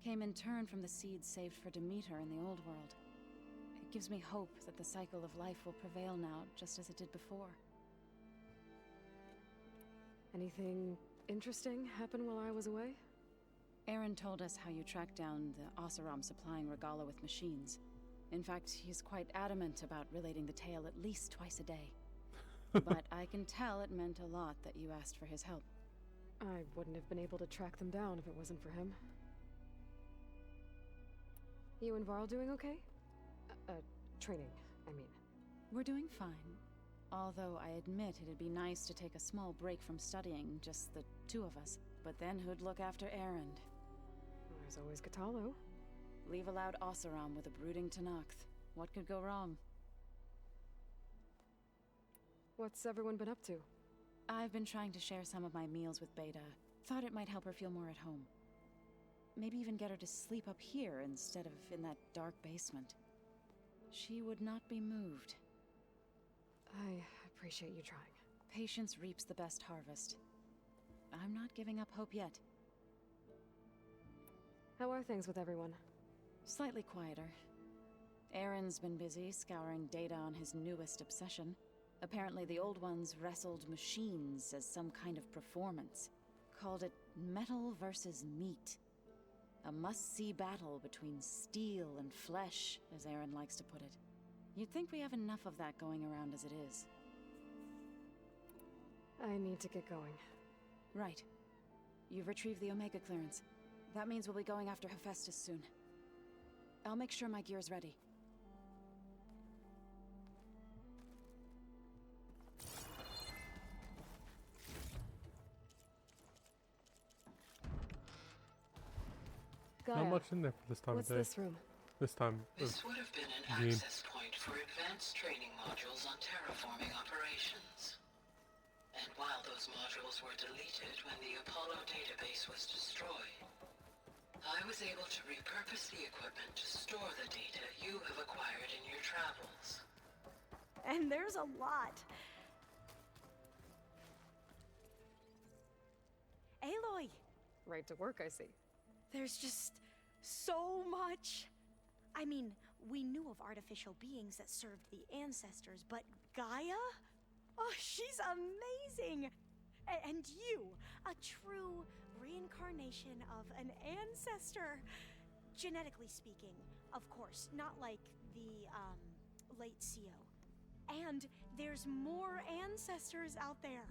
came in turn from the seeds saved for Demeter in the old world. It gives me hope that the cycle of life will prevail now, just as it did before. Anything interesting happen while I was away? Aaron told us how you tracked down the Oseram supplying Regala with machines. In fact, he's quite adamant about relating the tale at least twice a day. But I can tell it meant a lot that you asked for his help. I wouldn't have been able to track them down if it wasn't for him. You and Varl doing okay? Training, I mean. We're doing fine. Although I admit it'd be nice to take a small break from studying, just the two of us. But then who'd look after Erend? There's always Katalo. Leave allowed Oseram with a brooding Tenakth. What could go wrong? What's everyone been up to? I've been trying to share some of my meals with Beta. Thought it might help her feel more at home. Maybe even get her to sleep up here instead of in that dark basement. She would not be moved. I appreciate you trying. Patience reaps the best harvest. I'm not giving up hope yet. How are things with everyone? Slightly quieter. Aaron's been busy scouring data on his newest obsession. Apparently the old ones wrestled machines as some kind of performance. Called it metal versus meat. A must-see battle between steel and flesh, as Aaron likes to put it. You'd think we have enough of that going around as it is. I need to get going. Right. You've retrieved the Omega clearance. That means we'll be going after Hephaestus soon. I'll make sure my gear's ready. Not much in there for this time What's of day. this room? This time This would have been an game. access point for advanced training modules on terraforming operations. And while those modules were deleted when the Apollo database was destroyed, I was able to repurpose the equipment to store the data you have acquired in your travels. And there's a lot. Aloy! Right to work, I see. There's just so much. I mean, we knew of artificial beings that served the ancestors, but Gaia? Oh, she's amazing! And you, a true reincarnation of an ancestor. Genetically speaking, of course, not like the, late CO. And there's more ancestors out there,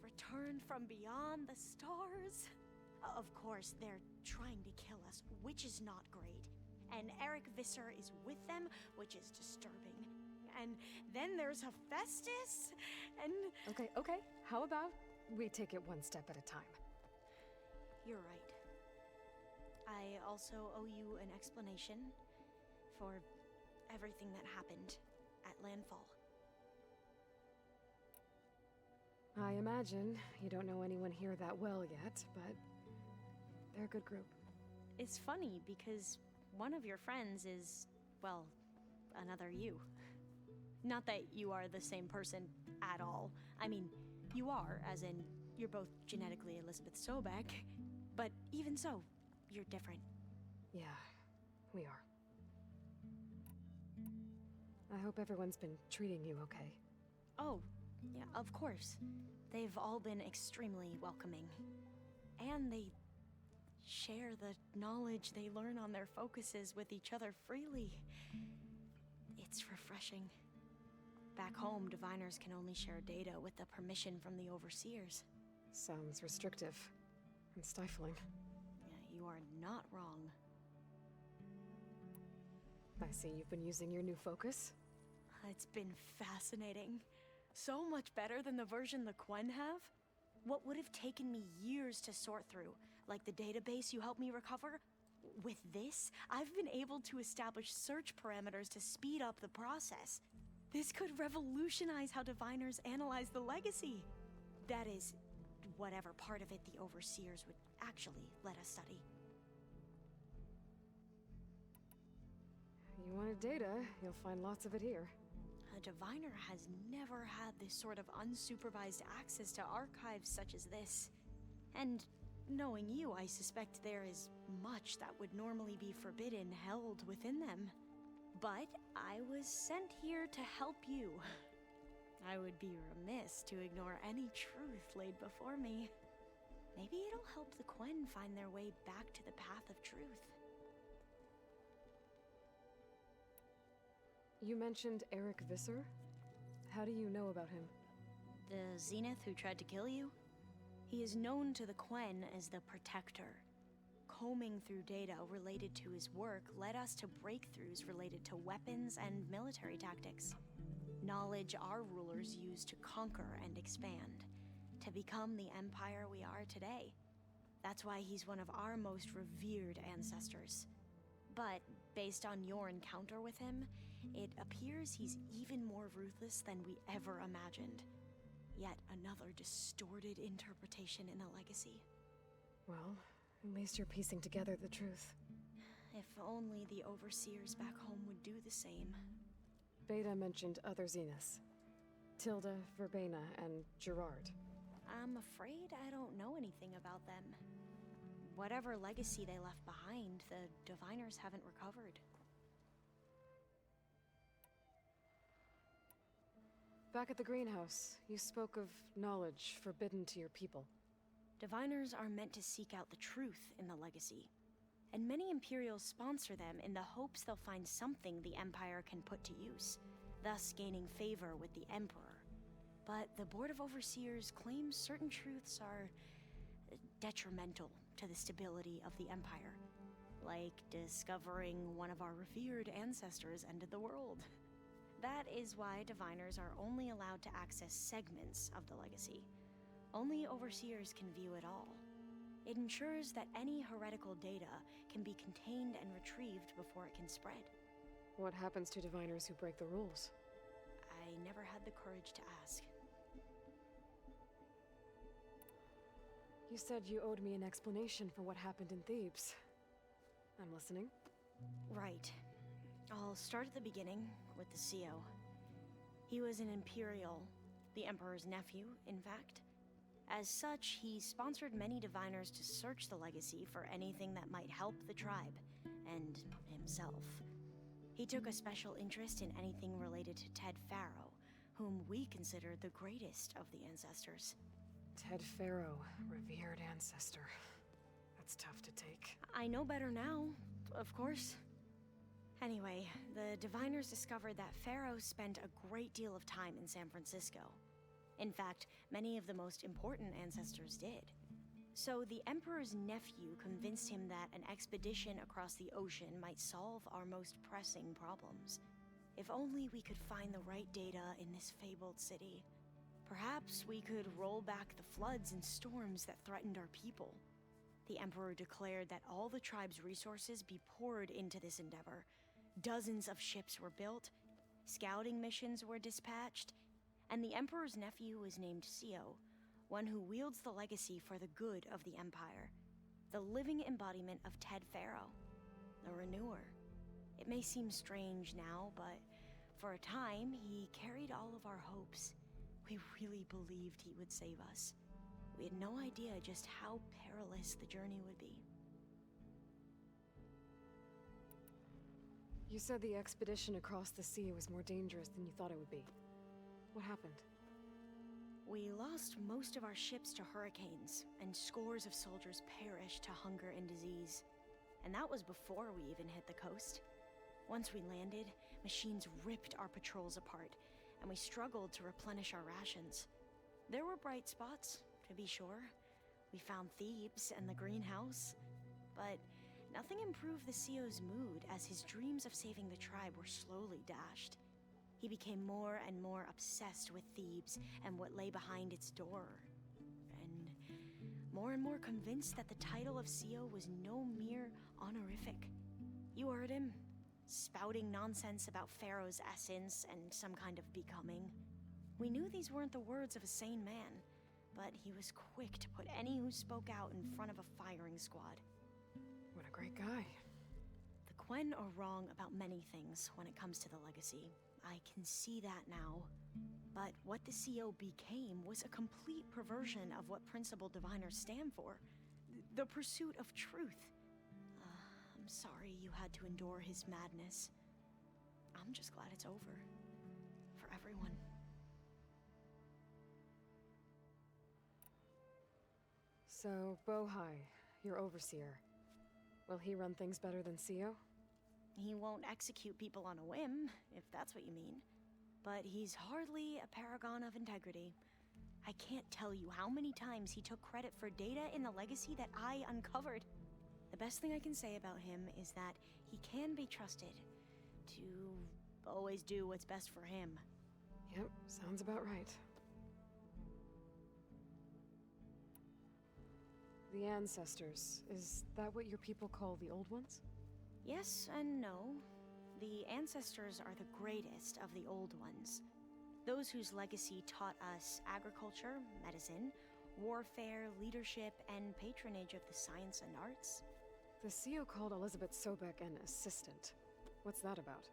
returned from beyond the stars. Of course, they're trying to kill us, which is not great. And Eric Visser is with them, which is disturbing. And then there's Hephaestus, and... Okay. How about we take it one step at a time? You're right. I also owe you an explanation for everything that happened at Landfall. I imagine you don't know anyone here that well yet, but they're a good group. It's funny because one of your friends is, well, another you. Not that you are the same person at all. I mean, you are, as in, you're both genetically Elizabeth Sobek, but even so, you're different. Yeah, we are. I hope everyone's been treating you okay. Oh, yeah, of course. They've all been extremely welcoming. And they share the knowledge they learn on their focuses with each other freely. It's refreshing. Back home, diviners can only share data with the permission from the overseers. Sounds restrictive and stifling. Yeah, you are not wrong. I see you've been using your new focus. It's been fascinating. So much better than the version the Quen have. What would have taken me years to sort through, like the database you helped me recover, With this, I've been able to establish search parameters to speed up the process. This could revolutionize how diviners analyze the legacy. That is, whatever part of it the overseers would actually let us study. You wanted data, you'll find lots of it here. A diviner has never had this sort of unsupervised access to archives such as this. And knowing you, I suspect there is much that would normally be forbidden held within them. But I was sent here to help you. I would be remiss to ignore any truth laid before me. Maybe it'll help the Quen find their way back to the path of truth. You mentioned Eric Visser? How do you know about him? The Zenith who tried to kill you? He is known to the Quen as the Protector. Combing through data related to his work led us to breakthroughs related to weapons and military tactics. Knowledge our rulers used to conquer and expand, to become the empire we are today. That's why he's one of our most revered ancestors. But based on your encounter with him, it appears he's even more ruthless than we ever imagined. Yet another distorted interpretation in the legacy. Well, at least you're piecing together the truth. If only the overseers back home would do the same. Beta mentioned other Zeniths. Tilda, Verbena, and Gerard. I'm afraid I don't know anything about them. Whatever legacy they left behind, the diviners haven't recovered. Back at the greenhouse, you spoke of knowledge forbidden to your people. Diviners are meant to seek out the truth in the legacy, and many Imperials sponsor them in the hopes they'll find something the Empire can put to use, thus gaining favor with the Emperor. But the Board of Overseers claims certain truths are detrimental to the stability of the Empire, like discovering one of our revered ancestors ended the world. That is why diviners are only allowed to access segments of the legacy. Only overseers can view it all. It ensures that any heretical data can be contained and retrieved before it can spread. What happens to diviners who break the rules? I never had the courage to ask. You said you owed me an explanation for what happened in Thebes. I'm listening. Right. I'll start at the beginning, with the CO. He was an Imperial, the Emperor's nephew, in fact. As such, he sponsored many diviners to search the legacy for anything that might help the tribe, and himself. He took a special interest in anything related to Ted Faro, whom we consider the greatest of the ancestors. Ted Faro, revered ancestor. That's tough to take. I know better now, of course. Anyway, the diviners discovered that Faro spent a great deal of time in San Francisco. In fact, many of the most important ancestors did. So the Emperor's nephew convinced him that an expedition across the ocean might solve our most pressing problems. If only we could find the right data in this fabled city. Perhaps we could roll back the floods and storms that threatened our people. The Emperor declared that all the tribe's resources be poured into this endeavor. Dozens of ships were built, scouting missions were dispatched, and the Emperor's nephew was named CO, one who wields the legacy for the good of the Empire. The living embodiment of Ted Faro, the Renewer. It may seem strange now, but for a time, he carried all of our hopes. We really believed he would save us. We had no idea just how perilous the journey would be. You said the expedition across the sea was more dangerous than you thought it would be. What happened? We lost most of our ships to hurricanes, and scores of soldiers perished to hunger and disease. And that was before we even hit the coast. Once we landed, machines ripped our patrols apart, and we struggled to replenish our rations. There were bright spots, to be sure. We found Thebes and the greenhouse, but nothing improved the CO's mood as his dreams of saving the tribe were slowly dashed. He became more and more obsessed with Thebes and what lay behind its door. And more and more convinced that the title of CEO was no mere honorific. You heard him, spouting nonsense about Pharaoh's essence and some kind of becoming. We knew these weren't the words of a sane man, but he was quick to put any who spoke out in front of a firing squad. What a great guy. The Quen are wrong about many things when it comes to the legacy. I can see that now. But what the CO became was a complete perversion of what Principal Diviners stand for. The pursuit of truth. I'm sorry you had to endure his madness. I'm just glad it's over. For everyone. So, Bohai, your overseer. Will he run things better than CO? He won't execute people on a whim, if that's what you mean. But he's hardly a paragon of integrity. I can't tell you how many times he took credit for data in the legacy that I uncovered. The best thing I can say about him is that he can be trusted to always do what's best for him. Yep, sounds about right. The ancestors, is that what your people call the old ones? Yes and no. The ancestors are the greatest of the old ones. Those whose legacy taught us agriculture, medicine, warfare, leadership, and patronage of the science and arts. The CO called Elizabeth Sobek an assistant. What's that about?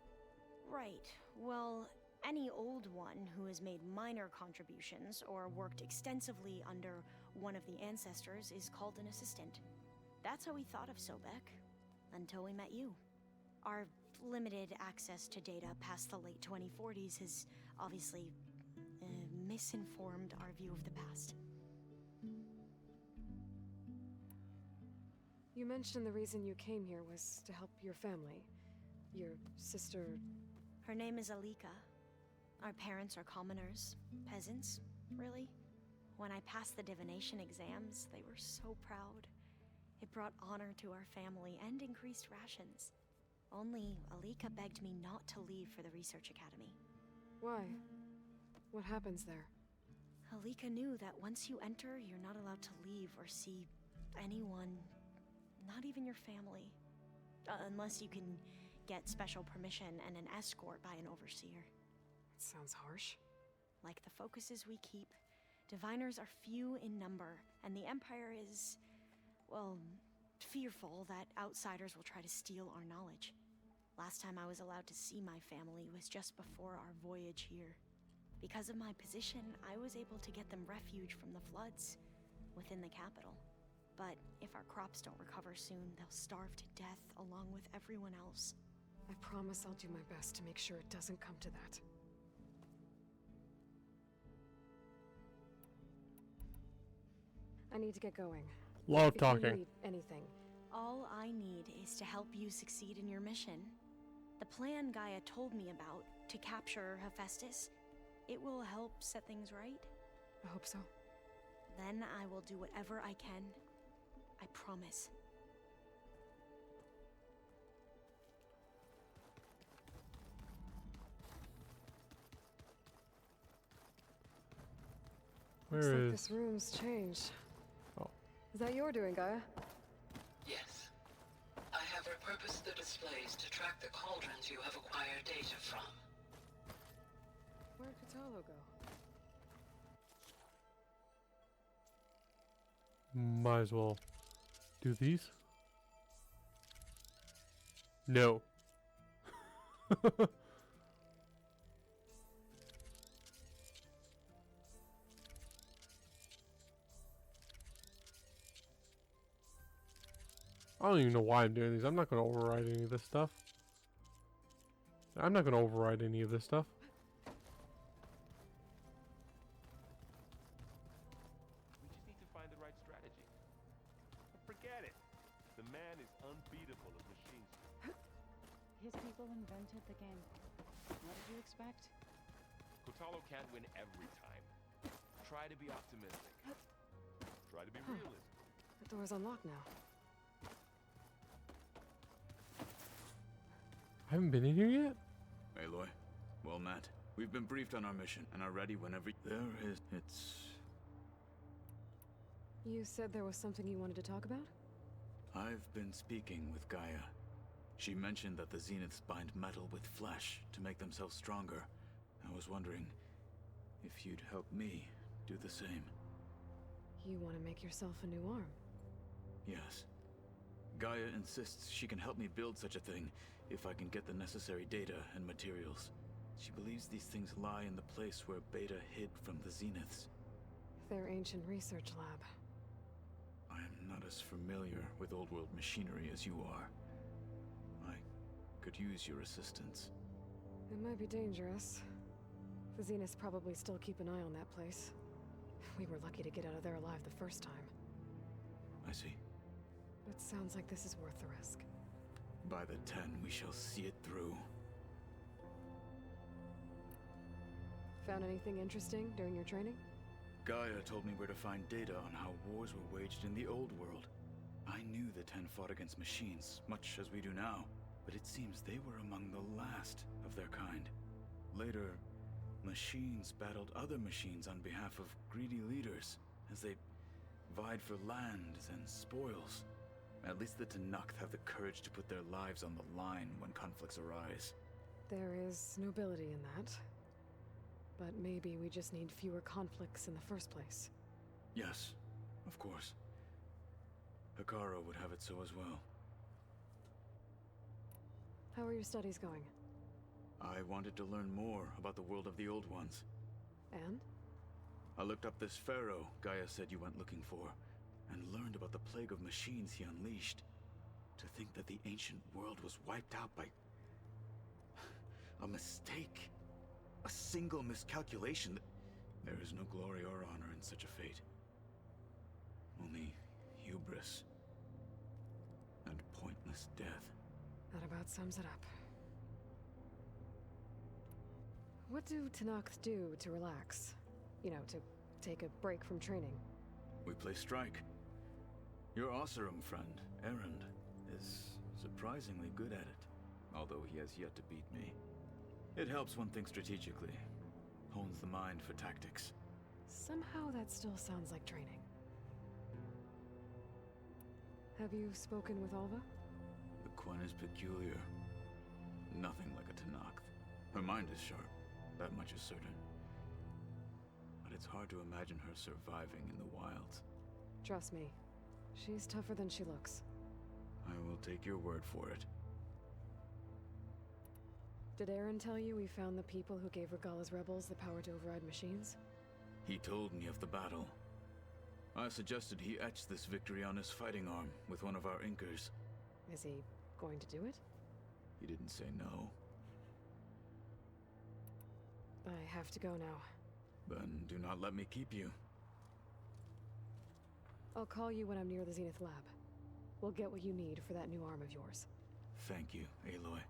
Right. Well, any old one who has made minor contributions or worked extensively under one of the ancestors is called an assistant. That's how we thought of Sobek, until we met you. Our limited access to data past the late 2040s has obviously misinformed our view of the past. You mentioned the reason you came here was to help your family. Your sister... Her name is Alika. Our parents are commoners, peasants, really. When I passed the divination exams, they were so proud. It brought honor to our family and increased rations. Only Alika begged me not to leave for the research academy. Why? What happens there? Alika knew that once you enter, you're not allowed to leave or see anyone, not even your family. Unless you can get special permission and an escort by an overseer. That sounds harsh. Like the focuses we keep, diviners are few in number, and the Empire is, well, fearful that outsiders will try to steal our knowledge. Last time I was allowed to see my family was just before our voyage here. Because of my position, I was able to get them refuge from the floods within the capital. But if our crops don't recover soon, they'll starve to death along with everyone else. I promise I'll do my best to make sure it doesn't come to that. I need to get going. Love if talking. You need anything. All I need is to help you succeed in your mission. The plan Gaia told me about to capture Hephaestus, it will help set things right. I hope so. Then I will do whatever I can. I promise. Looks like this room's changed. Oh. Is that your doing, Gaia? Yes. I have repurposed the displays to track the cauldrons you have acquired data from. Where'd Katalo go? Might as well do these. No. I don't even know why I'm doing these. I'm not going to override any of this stuff. I'm not going to override any of this stuff. We just need to find the right strategy. Forget it. The man is unbeatable at machine speed. His people invented the game. What did you expect? Kotalo can't win every time. Try to be optimistic. Try to be realistic. The door's unlocked now. I haven't been in here yet? Aloy, well met. We've been briefed on our mission and are ready whenever... There is... It's... You said there was something you wanted to talk about? I've been speaking with Gaia. She mentioned that the Zeniths bind metal with flesh to make themselves stronger. I was wondering if you'd help me do the same. You want to make yourself a new arm? Yes. Gaia insists she can help me build such a thing if I can get the necessary data and materials. She believes these things lie in the place where Beta hid from the Zeniths. Their ancient research lab. I am not as familiar with old world machinery as you are. I could use your assistance. It might be dangerous. The Zeniths probably still keep an eye on that place. We were lucky to get out of there alive the first time. I see. It sounds like this is worth the risk. By the 10, we shall see it through. Found anything interesting during your training? Gaia told me where to find data on how wars were waged in the old world. I knew the 10 fought against machines, much as we do now, but it seems they were among the last of their kind. Later, machines battled other machines on behalf of greedy leaders, as they vied for lands and spoils. At least the Tenakth have the courage to put their lives on the line when conflicts arise. There is nobility in that. But maybe we just need fewer conflicts in the first place. Yes, of course. Hikaru would have it so as well. How are your studies going? I wanted to learn more about the world of the Old Ones. And? I looked up this Pharaoh Gaia said you went looking for, and learned about the plague of machines he unleashed. To think that the ancient world was wiped out by a mistake. A single miscalculation. There is no glory or honor in such a fate. Only hubris and pointless death. That about sums it up. What do Tenakth do to relax? You know, to take a break from training? We play strike. Your Oseram friend, Erend, is surprisingly good at it, although he has yet to beat me. It helps one think strategically, hones the mind for tactics. Somehow that still sounds like training. Have you spoken with Alva? The Quen is peculiar. Nothing like a Tenakth. Her mind is sharp, that much is certain. But it's hard to imagine her surviving in the wilds. Trust me, she's tougher than she looks. I will take your word for it. Did Aaron tell you we found the people who gave Regala's rebels the power to override machines? He told me of the battle. I suggested he etch this victory on his fighting arm with one of our Inkers. Is he going to do it? He didn't say no. I have to go now. Then do not let me keep you. I'll call you when I'm near the Zenith lab. We'll get what you need for that new arm of yours. Thank you, Aloy.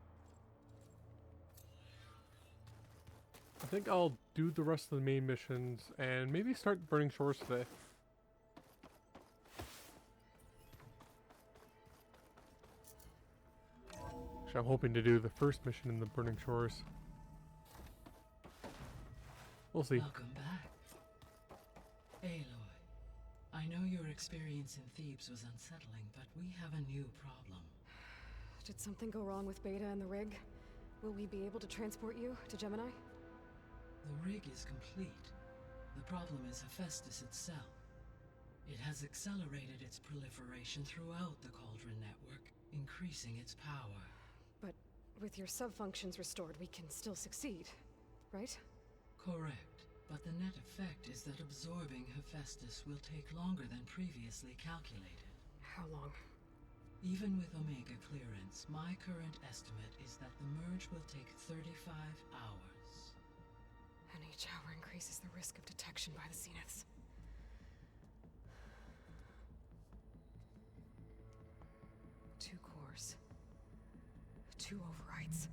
I think I'll do the rest of the main missions and maybe start Burning Shores today. Actually, I'm hoping to do the first mission in the Burning Shores. We'll see. Welcome back. Aloy, I know your experience in Thebes was unsettling, but we have a new problem. Did something go wrong with Beta and the rig? Will we be able to transport you to Gemini? The rig is complete. The problem is Hephaestus itself. It has accelerated its proliferation throughout the Cauldron network, increasing its power. But with your subfunctions restored, we can still succeed, right? Correct, but the net effect is that absorbing Hephaestus will take longer than previously calculated. How long? Even with Omega clearance, my current estimate is that the merge will take 35 hours. And each hour increases the risk of detection by the Zeniths. Two cores. Two overrides.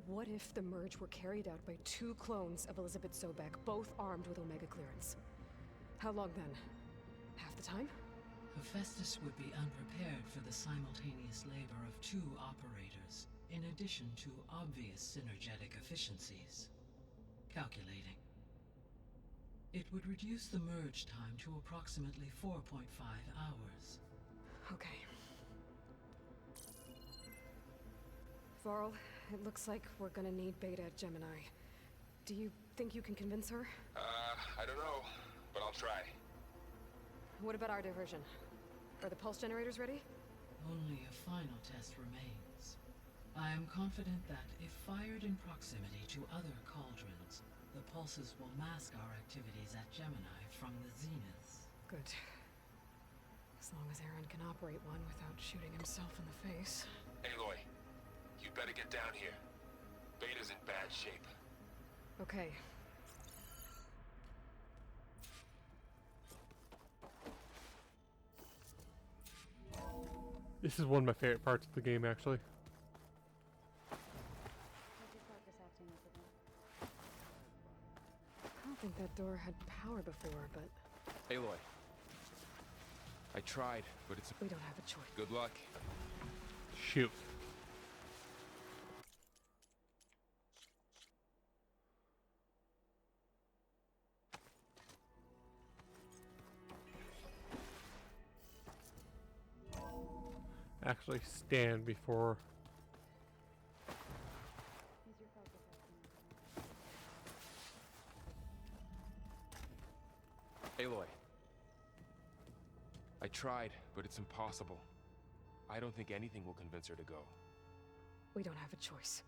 What if the merge were carried out by two clones of Elizabeth Sobek, both armed with Omega clearance? How long then? Half the time? Hephaestus would be unprepared for the simultaneous labor of two operators, in addition to obvious synergetic efficiencies. Calculating. It would reduce the merge time to approximately 4.5 hours. Okay. Varl, it looks like we're gonna need Beta at Gemini. Do you think you can convince her? I don't know, but I'll try. What about our diversion? Are the pulse generators ready? Only a final test remains. I am confident that if fired in proximity to other cauldrons, the pulses will mask our activities at Gemini from the zeniths. Good. As long as Aaron can operate one without shooting himself in the face. Aloy, you better get down here. Beta's in bad shape. Okay. This is one of my favorite parts of the game, actually. I don't think that door had power before, but... Aloy. I tried, but it's... We don't have a choice. Good luck. Shoot. Actually stand before... Aloy. I tried, but it's impossible. I don't think anything will convince her to go. We don't have a choice.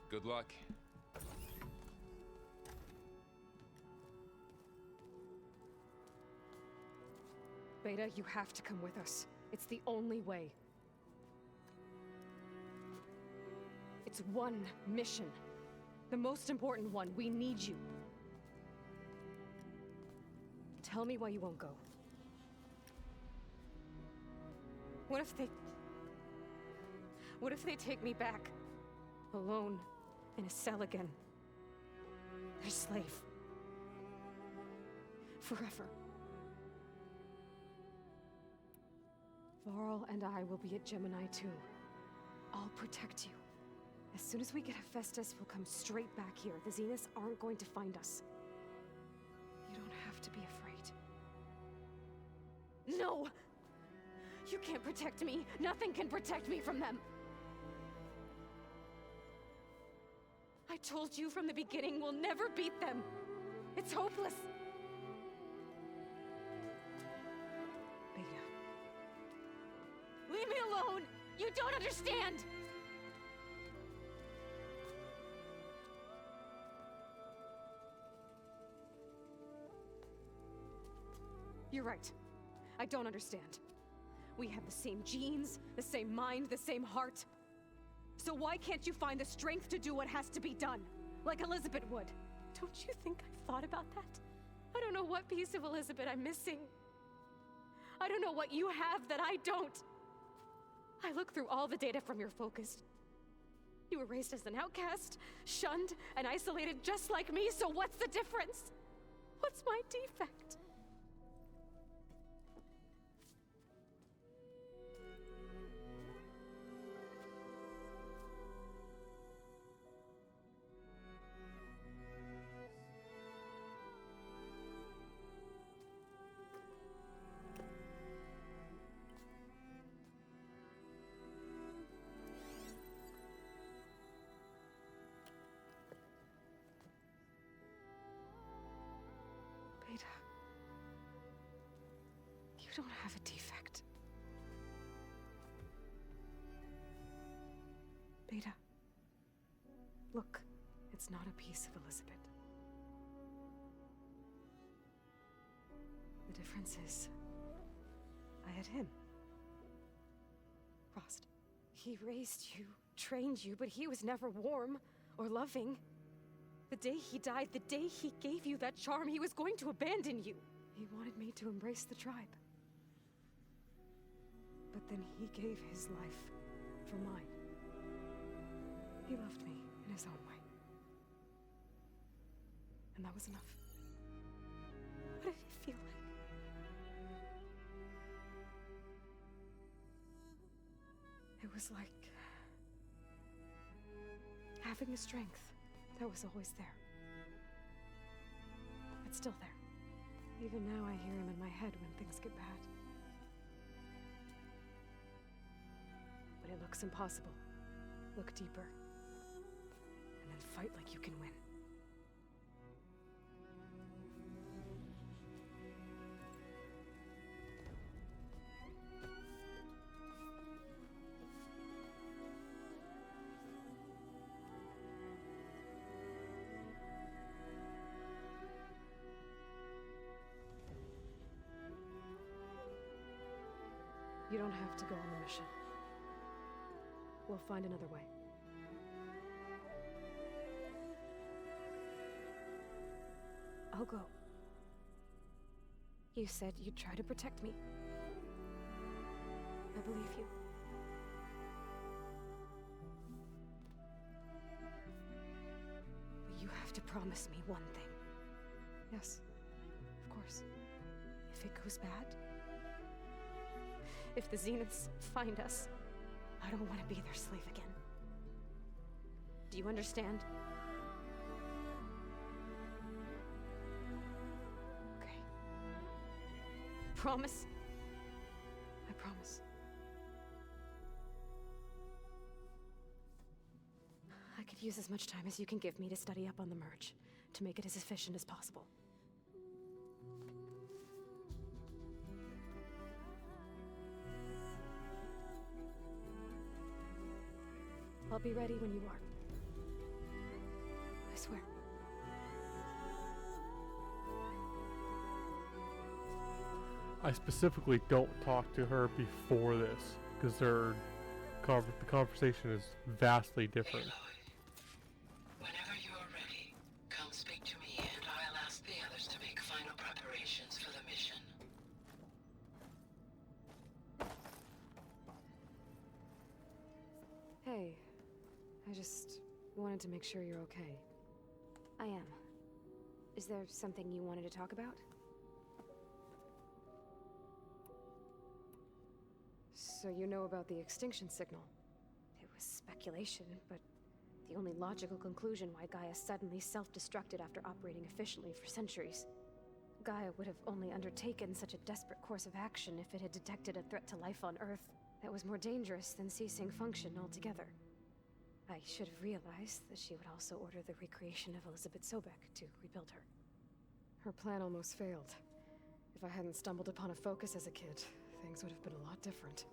Good luck. Beta, you have to come with us. It's the only way. It's one mission. The most important one. We need you. Tell me why you won't go. What if they take me back? Alone, in a cell again. Their slave. Forever. Varl and I will be at Gemini too. I'll protect you. As soon as we get Hephaestus, we'll come straight back here. The Zeniths aren't going to find us. You don't have to be afraid. No! You can't protect me. Nothing can protect me from them. I told you from the beginning we'll never beat them. It's hopeless. Beta. Leave me alone! You don't understand! You're right. I don't understand. We have the same genes, the same mind, the same heart. So why can't you find the strength to do what has to be done? Like Elizabeth would. Don't you think I've thought about that? I don't know what piece of Elizabeth I'm missing. I don't know what you have that I don't. I look through all the data from your focus. You were raised as an outcast, shunned, and isolated just like me, so what's the difference? What's my defect? Beta, you don't have a defect. Beta, look, it's not a piece of Elizabeth. The difference is, I had him. Frost. He raised you, trained you, but he was never warm or loving. The day he died, the day he gave you that charm, he was going to abandon you. He wanted me to embrace the tribe. But then he gave his life for mine. He loved me in his own way. And that was enough. What did it feel like? It was like having a strength that was always there. It's still there. Even now I hear him in my head when things get bad. But it looks impossible. Look deeper. And then fight like you can win. You don't have to go on the mission. We'll find another way. I'll go. You said you'd try to protect me. I believe you. But you have to promise me one thing. Yes, of course. If it goes bad, if the Zeniths find us, I don't want to be their slave again. Do you understand? Okay. Promise? I promise. I could use as much time as you can give me to study up on the merge, to make it as efficient as possible. I'll be ready when you are. I swear. I specifically don't talk to her before this, because the conversation is vastly different. Whenever you are ready, come speak to me and I'll ask the others to make final preparations for the mission. Hey, I just wanted to make sure you're okay. I am. Is there something you wanted to talk about? So you know about the extinction signal? It was speculation, but the only logical conclusion why Gaia suddenly self-destructed after operating efficiently for centuries. Gaia would have only undertaken such a desperate course of action if it had detected a threat to life on Earth that was more dangerous than ceasing function altogether. I should have realized that she would also order the recreation of Elizabeth Sobek to rebuild her. Her plan almost failed. If I hadn't stumbled upon a focus as a kid, things would have been a lot different.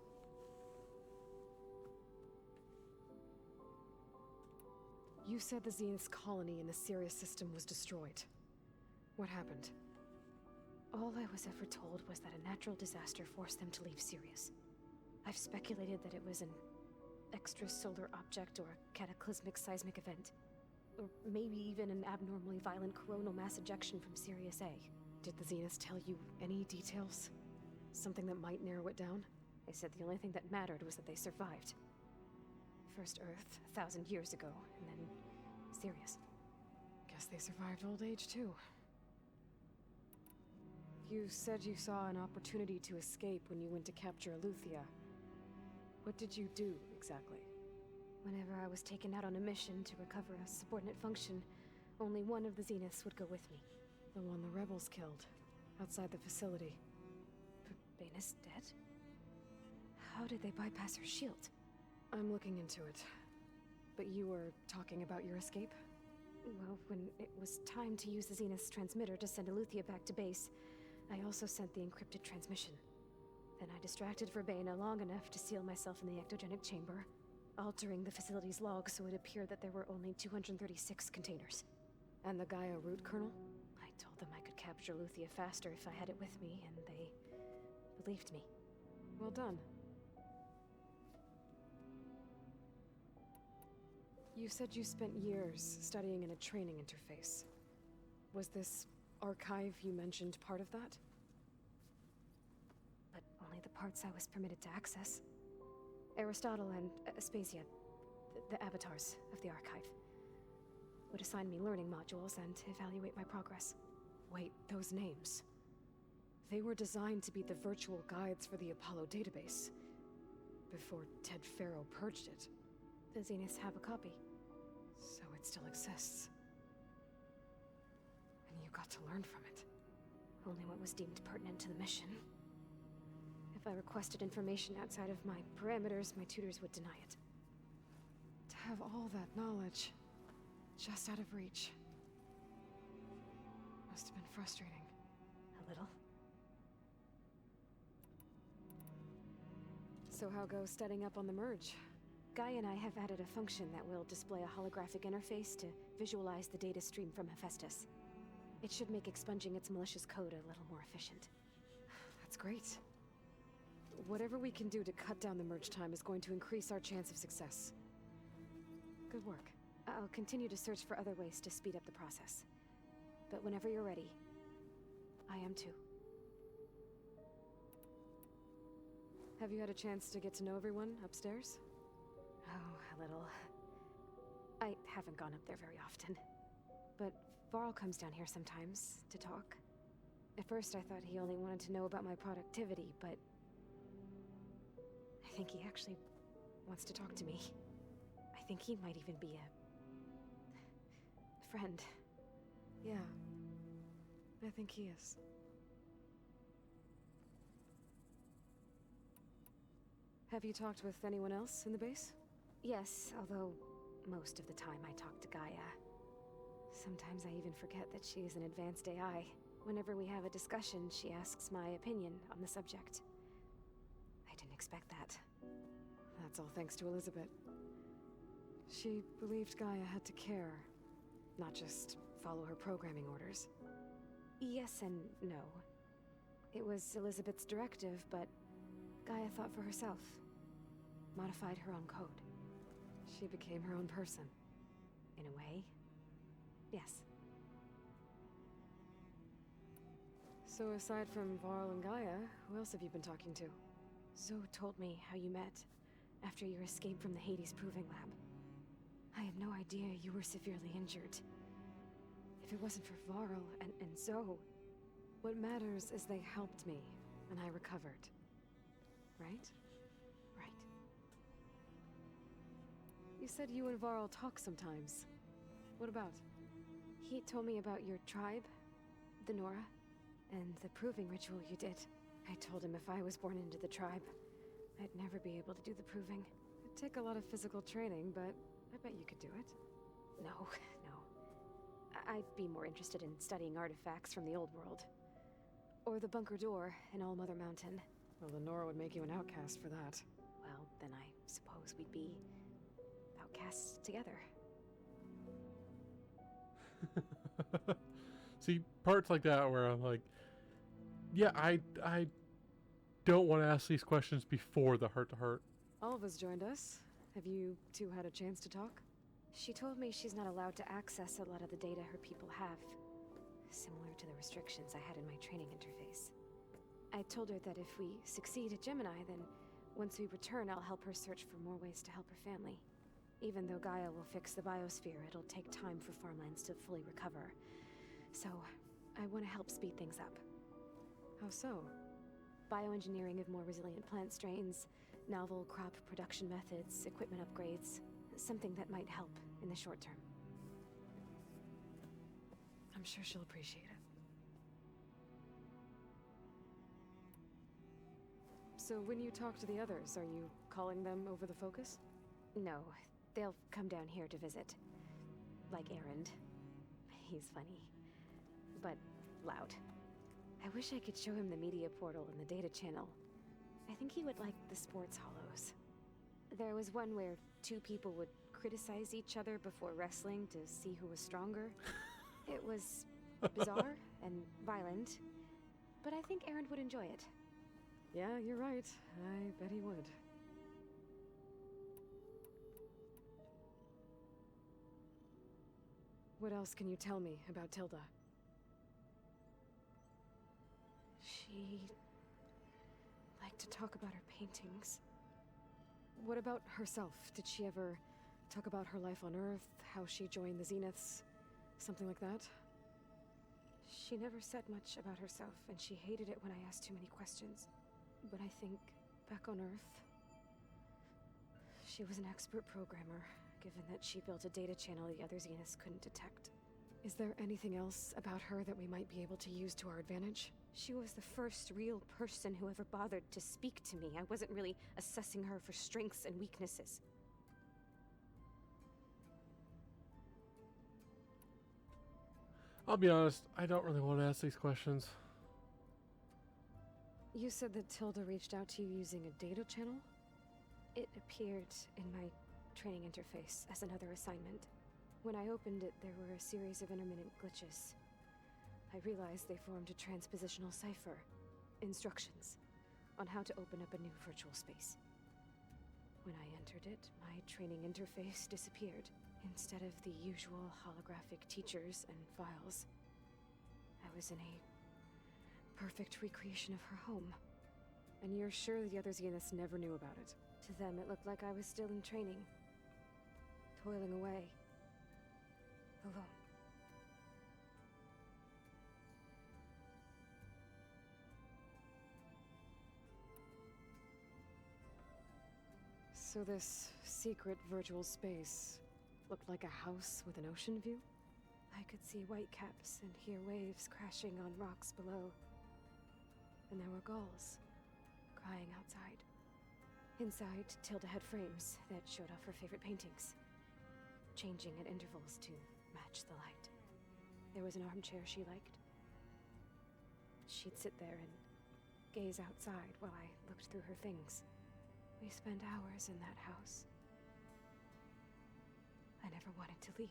You said the Zenith's colony in the Sirius system was destroyed. What happened? All I was ever told was that a natural disaster forced them to leave Sirius. I've speculated that it was an extrasolar object or a cataclysmic seismic event. Or maybe even an abnormally violent coronal mass ejection from Sirius A. Did the Zeniths tell you any details? Something that might narrow it down? They said the only thing that mattered was that they survived. First Earth, 1,000 years ago, and then Sirius. Guess they survived old age too. You said you saw an opportunity to escape when you went to capture Eleuthia. What did you do, exactly? Whenever I was taken out on a mission to recover a subordinate function, only one of the Zeniths would go with me. The one the rebels killed, outside the facility. But Baina's dead? How did they bypass her shield? I'm looking into it. But you were talking about your escape? Well, when it was time to use the Zenith's transmitter to send Eleuthia back to base, I also sent the encrypted transmission. Then I distracted Verbena long enough to seal myself in the ectogenic chamber, altering the facility's log so it appeared that there were only 236 containers. And the Gaia root kernel? I told them I could capture Eleuthia faster if I had it with me, and they believed me. Well done. You said you spent years studying in a training interface. Was this archive you mentioned part of that? But only the parts I was permitted to access. Aristotle and Aspasia, the avatars of the archive, would assign me learning modules and evaluate my progress. Wait, those names. They were designed to be the virtual guides for the Apollo database, before Ted Faro purged it. The Zeniths have a copy, so it still exists. And you got lot to learn from it. Only what was deemed pertinent to the mission. If I requested information outside of my parameters, my tutors would deny it. To have all that knowledge, just out of reach. Must have been frustrating. A little. So how goes setting up on the merge? Guy and I have added a function that will display a holographic interface to visualize the data stream from Hephaestus. It should make expunging its malicious code a little more efficient. That's great. Whatever we can do to cut down the merge time is going to increase our chance of success. Good work. I'll continue to search for other ways to speed up the process. But whenever you're ready, I am too. Have you had a chance to get to know everyone upstairs? Oh, a little. I haven't gone up there very often. But Varl comes down here sometimes to talk. At first I thought he only wanted to know about my productivity, but I think he actually wants to talk to me. I think he might even be a friend. Yeah, I think he is. Have you talked with anyone else in the base? Yes, although most of the time I talk to Gaia. Sometimes I even forget that she is an advanced AI. Whenever we have a discussion, she asks my opinion on the subject. I didn't expect that. That's all thanks to Elizabeth. She believed Gaia had to care, not just follow her programming orders. Yes and no. It was Elizabeth's directive, but Gaia thought for herself. Modified her own code. She became her own person. In a way, yes. So aside from Varl and Gaia, who else have you been talking to? Zoe told me how you met, after your escape from the Hades Proving Lab. I had no idea you were severely injured. If it wasn't for Varl and Zoe, what matters is they helped me, and I recovered. Right? Right. You said you and Varl talk sometimes. What about? He told me about your tribe, the Nora, and the proving ritual you did. I told him if I was born into the tribe, I'd never be able to do the proving. It'd take a lot of physical training, but I bet you could do it. No, no. I'd be more interested in studying artifacts from the old world. Or the bunker door in All Mother Mountain. Well, the Nora would make you an outcast for that. Well, then I suppose we'd be outcasts together. See, parts like that where I'm like, yeah, I don't want to ask these questions before the heart-to-heart. Alva's joined us. Have you two had a chance to talk? She told me she's not allowed to access a lot of the data her people have. Similar to the restrictions I had in my training interface. I told her that if we succeed at Gemini, then once we return, I'll help her search for more ways to help her family. Even though Gaia will fix the biosphere, it'll take time for farmlands to fully recover. So, I want to help speed things up. How so? Bioengineering of more resilient plant strains, novel crop production methods, equipment upgrades. Something that might help in the short term. I'm sure she'll appreciate it. So when you talk to the others, are you calling them over the focus? No, they'll come down here to visit. Like Erend. He's funny. But loud. I wish I could show him the media portal and the data channel. I think he would like the sports hollows. There was one where two people would criticize each other before wrestling to see who was stronger. It was bizarre and violent, but I think Erend would enjoy it. Yeah, you're right. I bet he would. What else can you tell me about Tilda? She liked to talk about her paintings. What about herself? Did she ever talk about her life on Earth, how she joined the Zeniths, something like that? She never said much about herself, and she hated it when I asked too many questions. But I think, back on Earth, she was an expert programmer, given that she built a data channel the other Zeniths couldn't detect. Is there anything else about her that we might be able to use to our advantage? She was the first real person who ever bothered to speak to me. I wasn't really assessing her for strengths and weaknesses. I'll be honest, I don't really want to ask these questions. You said that Tilda reached out to you using a data channel? It appeared in my training interface as another assignment. When I opened it, there were a series of intermittent glitches. I realized they formed a transpositional cipher. Instructions on how to open up a new virtual space. When I entered it, my training interface disappeared. Instead of the usual holographic teachers and files, I was in a perfect recreation of her home. And you're sure the other Zeniths never knew about it? To them, it looked like I was still in training. Toiling away. Alone. So this secret virtual space looked like a house with an ocean view? I could see whitecaps and hear waves crashing on rocks below. And there were gulls crying outside. Inside, Tilda had frames that showed off her favorite paintings, changing at intervals to match the light. There was an armchair she liked. She'd sit there and gaze outside while I looked through her things. We spent hours in that house. I never wanted to leave.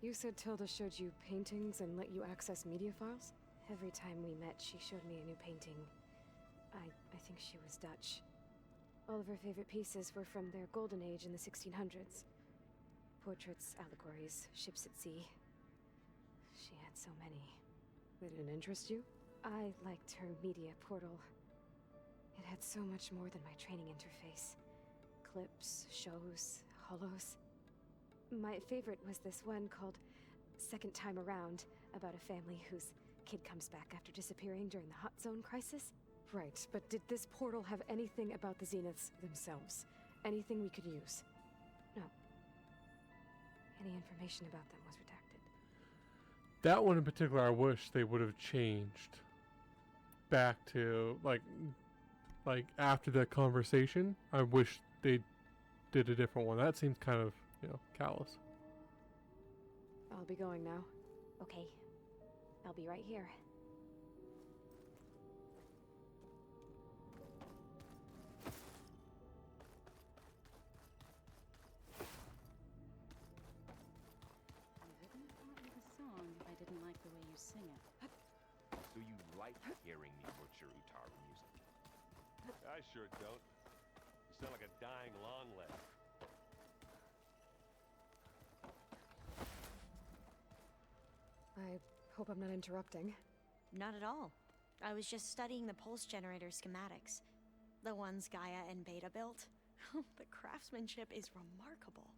You said Tilda showed you paintings and let you access media files? Every time we met, she showed me a new painting. I think she was Dutch. All of her favorite pieces were from their golden age in the 1600s. Portraits, allegories, ships at sea. She had so many. They didn't interest you? I liked her media portal. It had so much more than my training interface. Clips, shows, holos. My favorite was this one called Second Time Around, about a family whose kid comes back after disappearing during the Hot Zone crisis. Right, but did this portal have anything about the Zeniths themselves? Anything we could use? No. Any information about them was redacted. That one in particular, I wish they would have changed back to, like after that conversation. I wish they did a different one. That seems kind of, callous. I'll be going now. Okay. I'll be right here. Do you like hearing me butcher Utaru music? I sure don't. You sound like a dying longleg. I hope I'm not interrupting. Not at all. I was just studying the pulse generator schematics. The ones Gaia and Beta built. The craftsmanship is remarkable.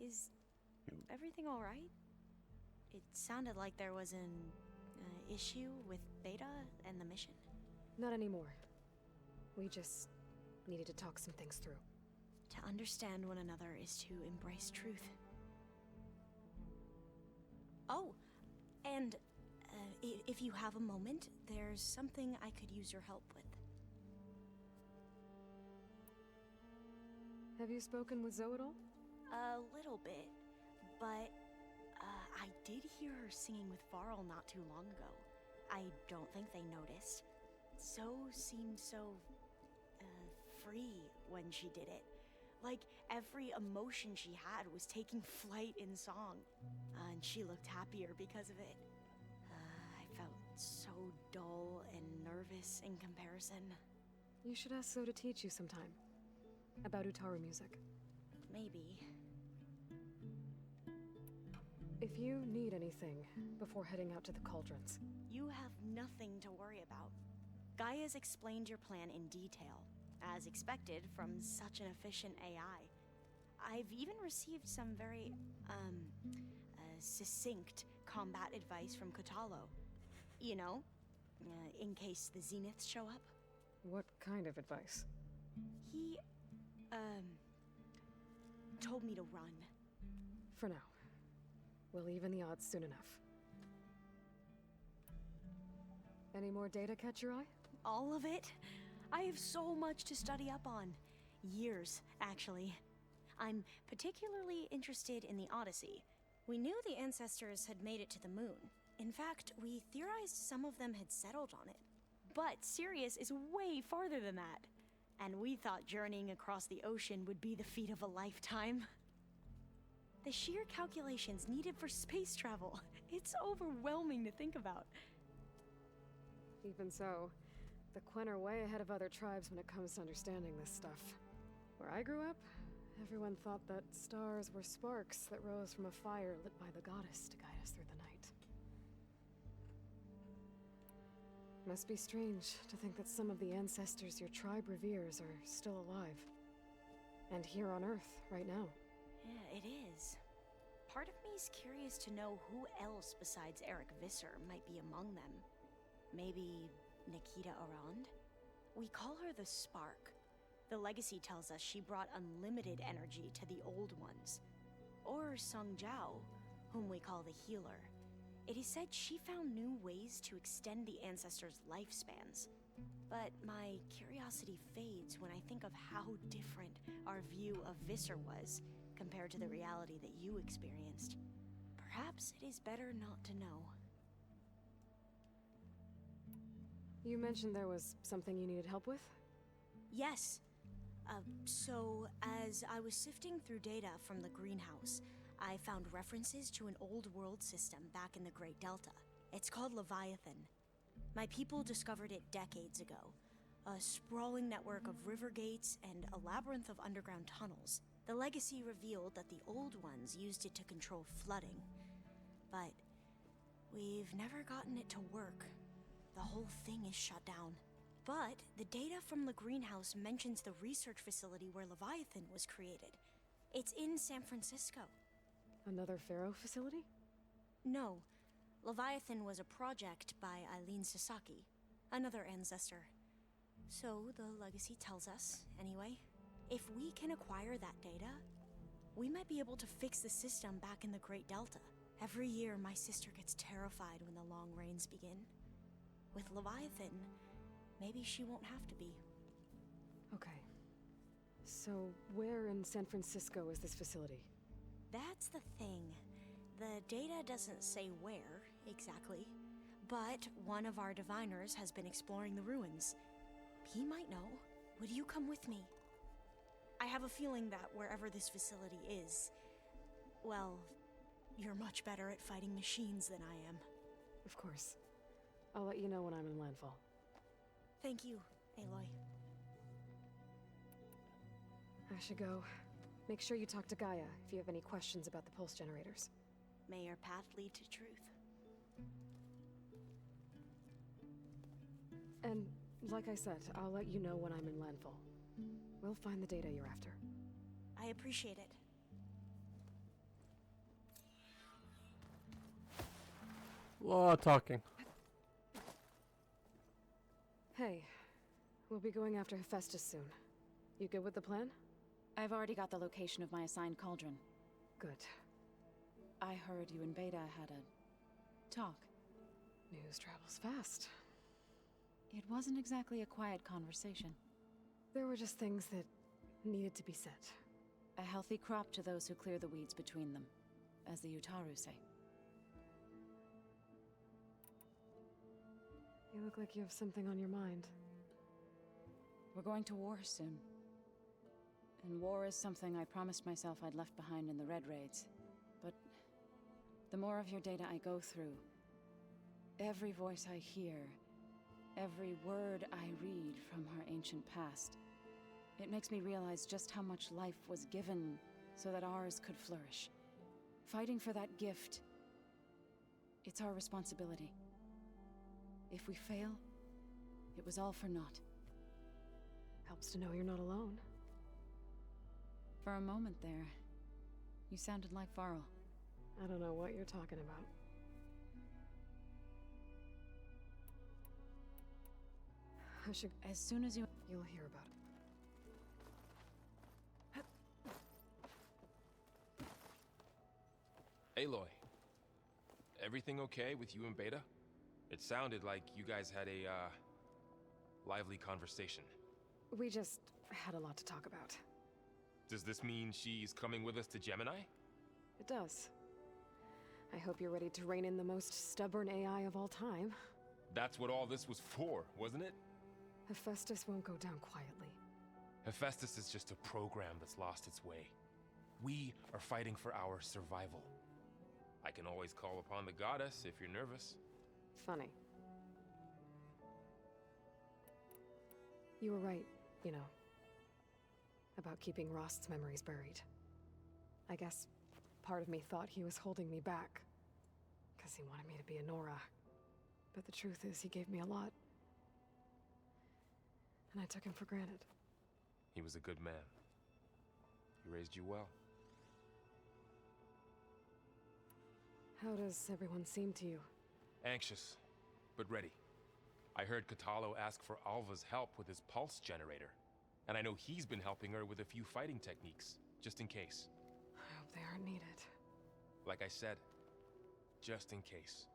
Is everything all right? It sounded like there was an issue with Beta and the mission. Not anymore. We just needed to talk some things through. To understand one another is to embrace truth. Oh, and if you have a moment, there's something I could use your help with. Have you spoken with Zoe at all? A little bit, but I did hear her singing with Varl not too long ago. I don't think they noticed. Zoe seemed so free when she did it. Like every emotion she had was taking flight in song. And she looked happier because of it. I felt so dull and nervous in comparison. You should ask Zoe to teach you sometime. About Utaru music. Maybe. If you need anything before heading out to the cauldrons. You have nothing to worry about. Gaia's explained your plan in detail, as expected from such an efficient AI. I've even received some very, succinct combat advice from Kotalo. You know, in case the Zeniths show up. What kind of advice? He, told me to run. For now. We'll even the odds soon enough. Any more data catch your eye? All of it? I have so much to study up on. Years, actually. I'm particularly interested in the Odyssey. We knew the ancestors had made it to the moon. In fact, we theorized some of them had settled on it. But Sirius is way farther than that. And we thought journeying across the ocean would be the feat of a lifetime. The sheer calculations needed for space travel, it's overwhelming to think about. Even so, the Quen are way ahead of other tribes when it comes to understanding this stuff. Where I grew up, everyone thought that stars were sparks that rose from a fire lit by the goddess to guide us through the night. Must be strange to think that some of the ancestors your tribe reveres are still alive. And here on Earth, right now. Yeah, it is. Part of me's curious to know who else besides Eric Visser might be among them. Maybe Nikita Arand? We call her the Spark. The legacy tells us she brought unlimited energy to the old ones. Or Sung Jiao, whom we call the Healer. It is said she found new ways to extend the ancestors' lifespans. But my curiosity fades when I think of how different our view of Visser was compared to the reality that you experienced. Perhaps it is better not to know. You mentioned there was something you needed help with? Yes. So, as I was sifting through data from the greenhouse, I found references to an old world system back in the Great Delta. It's called Leviathan. My people discovered it decades ago. A sprawling network of river gates and a labyrinth of underground tunnels. The legacy revealed that the old ones used it to control flooding. But we've never gotten it to work. The whole thing is shut down. But the data from the greenhouse mentions the research facility where Leviathan was created. It's in San Francisco. Another Faro facility? No. Leviathan was a project by Eileen Sasaki, another ancestor. So the legacy tells us, anyway. If we can acquire that data, we might be able to fix the system back in the Great Delta. Every year, my sister gets terrified when the long rains begin. With Leviathan, maybe she won't have to be. Okay. So, where in San Francisco is this facility? That's the thing. The data doesn't say where, exactly. But one of our diviners has been exploring the ruins. He might know. Would you come with me? I have a feeling that wherever this facility is, well, you're much better at fighting machines than I am. Of course. I'll let you know when I'm in landfall. Thank you, Aloy. I should go. Make sure you talk to Gaia if you have any questions about the pulse generators. May your path lead to truth. And, like I said, I'll let you know when I'm in landfall. We'll find the data you're after. I appreciate it. A lot of talking. Hey, we'll be going after Hephaestus soon. You good with the plan? I've already got the location of my assigned cauldron. Good. I heard you and Beta had a talk. News travels fast. It wasn't exactly a quiet conversation. There were just things that needed to be said. A healthy crop to those who clear the weeds between them, as the Utaru say. You look like you have something on your mind. We're going to war soon. And war is something I promised myself I'd left behind in the Red Raids. But the more of your data I go through, every voice I hear, every word I read from her ancient past, it makes me realize just how much life was given so that ours could flourish. Fighting for that gift, it's our responsibility. If we fail, it was all for naught. Helps to know you're not alone. For a moment there, you sounded like Varl. I don't know what you're talking about. I should... As soon as you... You'll hear about it. Aloy, everything okay with you and Beta? It sounded like you guys had a, lively conversation. We just had a lot to talk about. Does this mean she's coming with us to Gemini? It does. I hope you're ready to rein in the most stubborn AI of all time. That's what all this was for, wasn't it? Hephaestus won't go down quietly. Hephaestus is just a program that's lost its way. We are fighting for our survival. I can always call upon the goddess if you're nervous. Funny. You were right, you know, about keeping Rost's memories buried. I guess part of me thought he was holding me back, because he wanted me to be a Nora. But the truth is, he gave me a lot. And I took him for granted. He was a good man. He raised you well. How does everyone seem to you? Anxious, but ready. I heard Katalo ask for Alva's help with his pulse generator. And I know he's been helping her with a few fighting techniques, just in case. I hope they aren't needed. Like I said, just in case.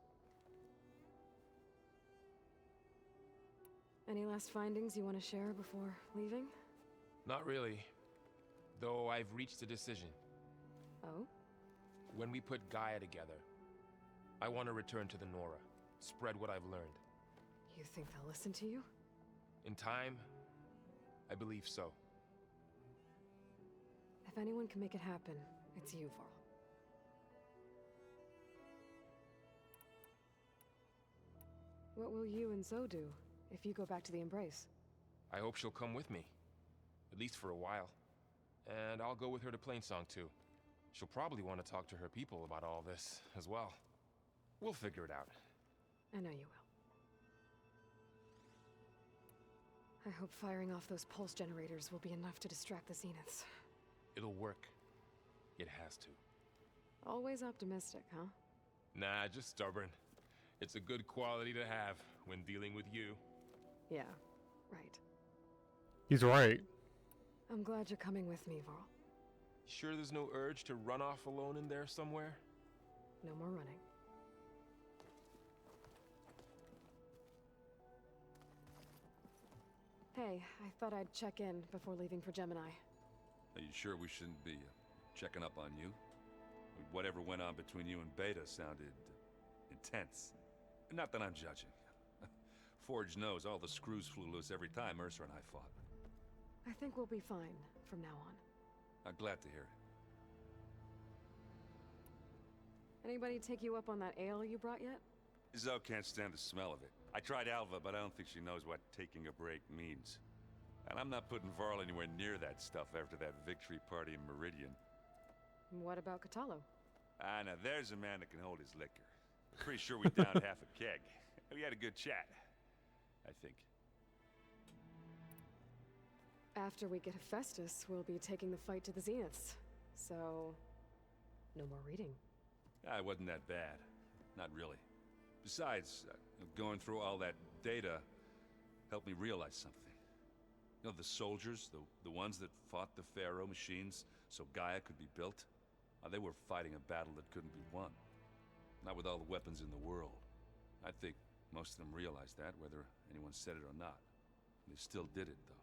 Any last findings you want to share before leaving? Not really. Though I've reached a decision. Oh? When we put Gaia together, I want to return to the Nora. Spread what I've learned. You think they'll listen to you? In time, I believe so. If anyone can make it happen, it's you, Varl. What will you and Zoe do if you go back to the Embrace? I hope she'll come with me. At least for a while. And I'll go with her to Plainsong too. She'll probably want to talk to her people about all this as well. We'll figure it out. I know you will. I hope firing off those pulse generators will be enough to distract the Zeniths. It'll work. It has to. Always optimistic, huh? Nah, just stubborn. It's a good quality to have when dealing with you. Yeah, right. He's right. I'm glad you're coming with me, Varl. Sure there's no urge to run off alone in there somewhere? No more running. Hey, I thought I'd check in before leaving for Gemini. Are you sure we shouldn't be checking up on you? Whatever went on between you and Beta sounded intense. Not that I'm judging. Forge knows all the screws flew loose every time Mercer and I fought. I think we'll be fine from now on. I'm glad to hear it. Anybody take you up on that ale you brought yet? Zoe can't stand the smell of it. I tried Alva, but I don't think she knows what taking a break means. And I'm not putting Varl anywhere near that stuff after that victory party in Meridian. What about Katalo? Ah, now there's a man that can hold his liquor. Pretty sure we downed half a keg. We had a good chat, I think. After we get Hephaestus, we'll be taking the fight to the Zeniths. So, no more reading. Ah, it wasn't that bad. Not really. Besides, going through all that data helped me realize something. You know, the soldiers, the ones that fought the Faro machines so Gaia could be built, they were fighting a battle that couldn't be won. Not with all the weapons in the world. I think most of them realized that, whether anyone said it or not. They still did it, though.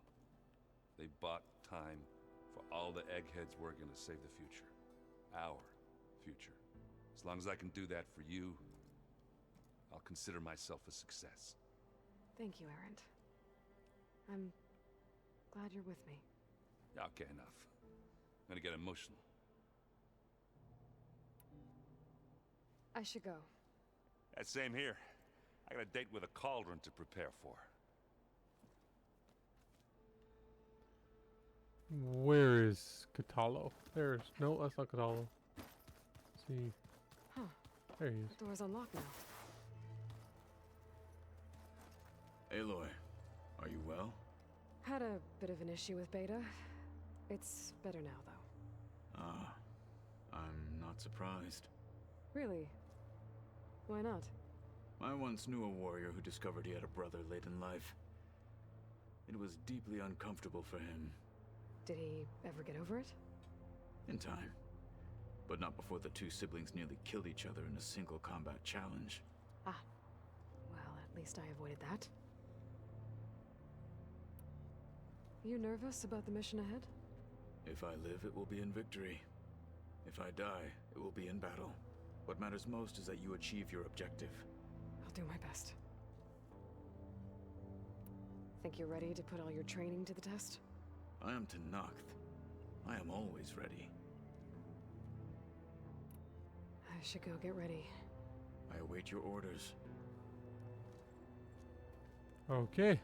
They bought time for all the eggheads working to save the future. Our future. As long as I can do that for you, I'll consider myself a success. Thank you, Erend. I'm glad you're with me. Okay, enough. I'm gonna get emotional. I should go. That same here. I got a date with a cauldron to prepare for. Where is Katalo? There's no, that's not Katalo. Let's see. Huh. There he is. The door's unlocked now. Aloy, are you well? Had a bit of an issue with Beta. It's better now, though. Ah, I'm not surprised. Really? Why not? I once knew a warrior who discovered he had a brother late in life. It was deeply uncomfortable for him. Did he ever get over it? In time. But not before the two siblings nearly killed each other in a single combat challenge. Ah. Well, at least I avoided that. You nervous about the mission ahead? If I live, it will be in victory. If I die, it will be in battle. What matters most is that you achieve your objective. I'll do my best. Think you're ready to put all your training to the test? I am Tenakth. I am always ready. I should go get ready. I await your orders. Okay.